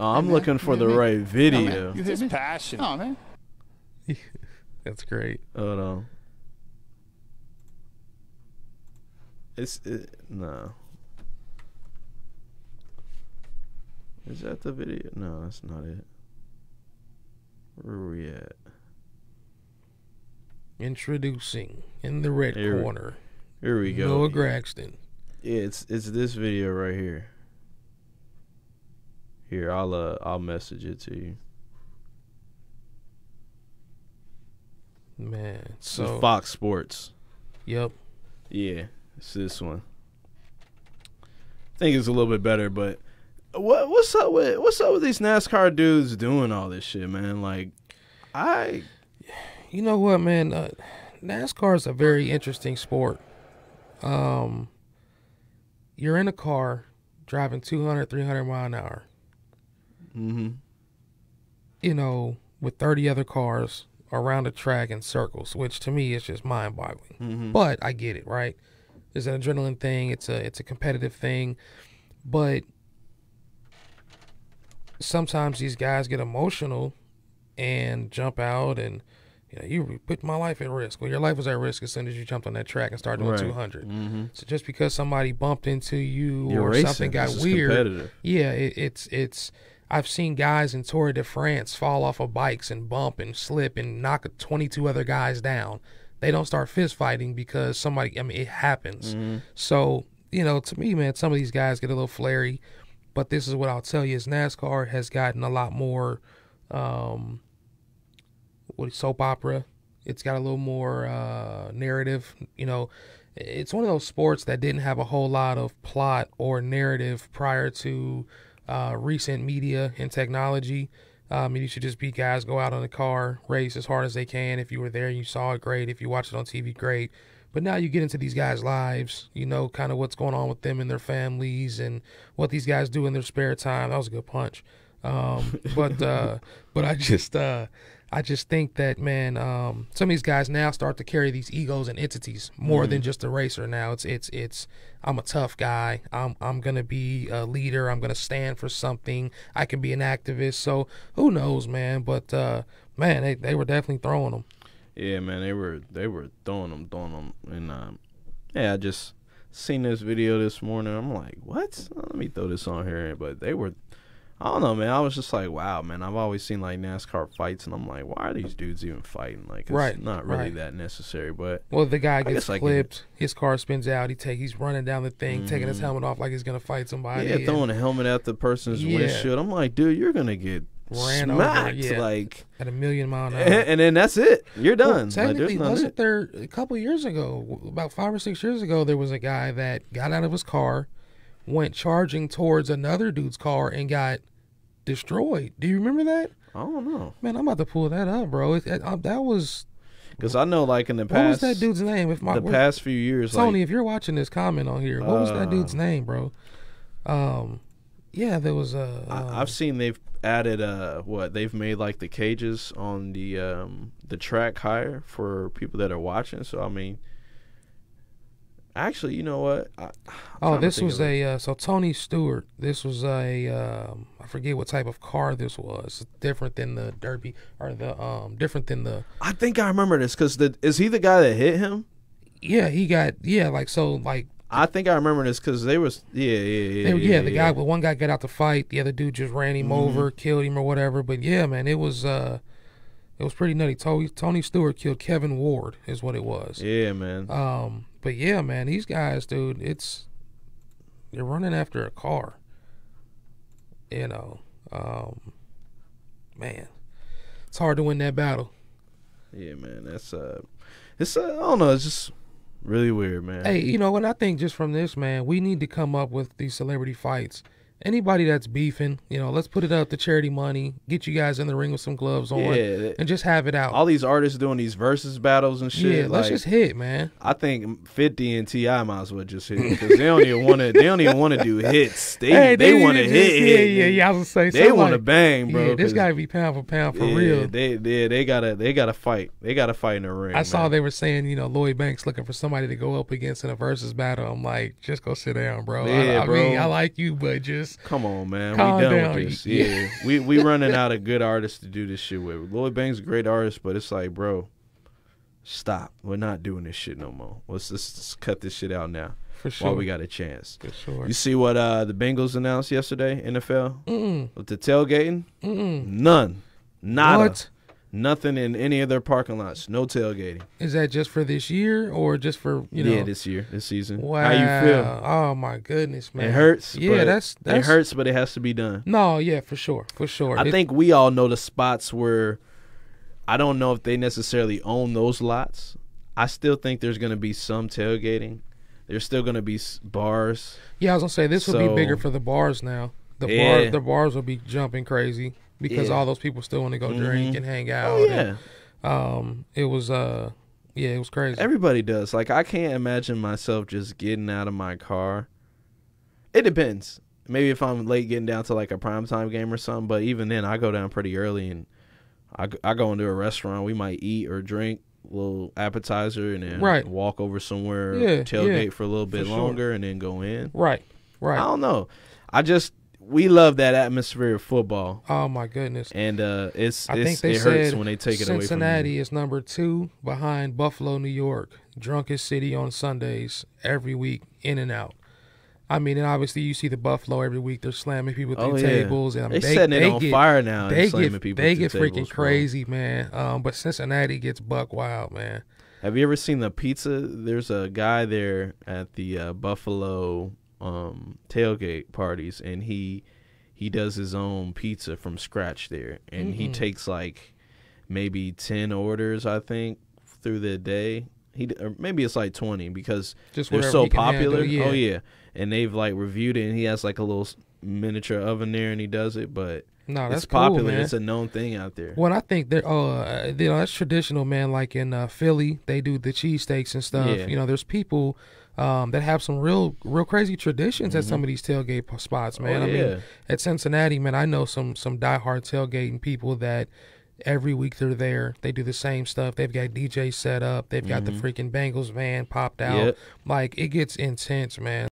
Oh, I'm looking for the right video. No, you hit me. Passion. No, man. That's great. Hold on. No. Is that the video? No, that's not it. Where are we at? Introducing in the red corner. Here we go. Noah Graxton. Yeah, it's this video right here. Here, I'll message it to you. Man, So this is Fox Sports. Yep. Yeah, it's this one. I think it's a little bit better, but what's up with these NASCAR dudes doing all this shit, man? Like, you know what, man? NASCAR is a very interesting sport. You're in a car driving 200, 300 mile an hour. With 30 other cars around the track in circles, which to me is just mind-boggling. But I get it, right? It's an adrenaline thing. It's a competitive thing. But sometimes these guys get emotional and jump out and, you put my life at risk. Well, your life was at risk as soon as you jumped on that track and started doing 200. So just because somebody bumped into you or something got weird, yeah, it's. I've seen guys in Tour de France fall off of bikes and bump and slip and knock 22 other guys down. They don't start fist fighting because it happens. So, to me, man, some of these guys get a little flary. But this is what I'll tell you is NASCAR has gotten a lot more soap opera. It's got a little more narrative. It's one of those sports that didn't have a whole lot of plot or narrative prior to recent media and technology. It used to just be guys go out on a car, race as hard as they can. If you were there and you saw it, great. If you watched it on TV, great. But now you get into these guys' lives, kind of what's going on with them and their families and what these guys do in their spare time. That was a good punch. But I just think that, man, some of these guys now start to carry these egos and entities more than just a racer. Now it's I'm a tough guy. I'm gonna be a leader. I'm gonna stand for something. I can be an activist. So who knows, man? But man, they were definitely throwing them. Yeah, man, they were throwing them, and I just seen this video this morning. I'm like, what? Let me throw this on here. But they were. I don't know, man. I was just like, wow, man. I've always seen like NASCAR fights, and I'm like, why are these dudes even fighting? Like, it's not really that necessary. But the guy gets clipped, his car spins out. He's running down the thing, taking his helmet off like he's gonna fight somebody. Yeah, throwing a helmet at the person's windshield. I'm like, dude, you're gonna get smacked like at 1,000,000 miles an hour, and then that's it. You're done. Technically, wasn't there a couple years ago, about 5 or 6 years ago, there was a guy that got out of his car, went charging towards another dude's car, and got destroyed. Do you remember that? I don't know. Man, I'm about to pull that up, bro. That was because I know, like in the past, what was that dude's name? Past few years, Tony, if you're watching this, comment on here. What was that dude's name, bro? Yeah, there was a. I've seen they've added they've made like the cages on the track higher for people that are watching. So I mean, Actually, you know what? This was so Tony Stewart. This was I forget what type of car this was. Different than the Derby or the different than the. I think I remember this because is he the guy that hit him? Yeah, he got I think I remember this because they was the guy. But one guy got out to fight. The other dude just ran him over, killed him or whatever. But yeah, man, it was pretty nutty. Tony Stewart killed Kevin Ward is what it was. Yeah, man. But yeah, man, these guys, dude, you're running after a car. You know, man, it's hard to win that battle. Yeah, man, it's I don't know, it's just really weird, man. Hey, you know, and I think just from this, man, we need to come up with these celebrity fights. Anybody that's beefing, you know, let's put it up to charity money, get you guys in the ring with some gloves on, and just have it out. All these artists doing these versus battles and shit. Yeah, let's just hit, man. I think 50 and T.I. might as well just hit because they don't even want to. They don't even want to do hits. They want to hit. Yeah. I was gonna say they want to bang, bro. Yeah, this guy be pound for pound for real. They gotta fight. They gotta fight in the ring. I saw they were saying, you know, Lloyd Banks looking for somebody to go up against in a versus battle. I'm like, just go sit down, bro. Yeah, I mean, I like you, but just come on, man. Calm we done down. with this. Yeah. we running out of good artists to do this shit with. Lloyd Banks is a great artist, but it's like, bro, stop. We're not doing this shit no more. Let's just cut this shit out now. For sure. While we got a chance. For sure. You see what the Bengals announced yesterday, NFL? With the tailgating? None. Nada. What? Nothing in any of their parking lots. No tailgating. Is that just for this year or just for, you know? Yeah, this season. Wow. How you feel? Oh, my goodness, man. It hurts. Yeah, that's it hurts, but it has to be done. No, yeah, for sure. I think we all know the spots where I don't know if they necessarily own those lots. I still think there's going to be some tailgating. There's still going to be bars. Yeah, I was going to say this will be bigger for the bars now. The bars will be jumping crazy. Because all those people still want to go drink and hang out. Oh, yeah. And, it was crazy. Everybody does. Like, I can't imagine myself just getting out of my car. It depends. Maybe if I'm late getting down to like a primetime game or something. But even then, I go down pretty early and I go into a restaurant. We might eat or drink a little appetizer and then walk over somewhere, tailgate for a little bit longer and then go in. Right. I don't know. We love that atmosphere of football. Oh my goodness! And it hurts when they take it away from you. Cincinnati is number 2 behind Buffalo, New York, drunkest city on Sundays every week, in and out. I mean, and obviously you see the Buffalo every week. They're slamming people through tables, and I mean, they're setting it on fire now. They slamming people they through get freaking tables, crazy, man. But Cincinnati gets buck wild, man. Have you ever seen the pizza? There's a guy there at the Buffalo tailgate parties, and he does his own pizza from scratch there, and he takes like maybe 10 orders, I think, through the day. Or maybe it's like 20 because they're so popular. Oh yeah, and they've like reviewed it, and he has like a little miniature oven there, and he does it. But no, that's it's popular. Cool, man. It's a known thing out there. Well, I think they're that's traditional, man. Like in Philly, they do the cheesesteaks and stuff. Yeah. You know, there's people that have some real crazy traditions at some of these tailgate spots, man. Oh, yeah. I mean, at Cincinnati, man, I know some diehard tailgating people that every week they're there. They do the same stuff. They've got DJs set up. They've got the freaking Bengals van popped out. Yep. Like, it gets intense, man.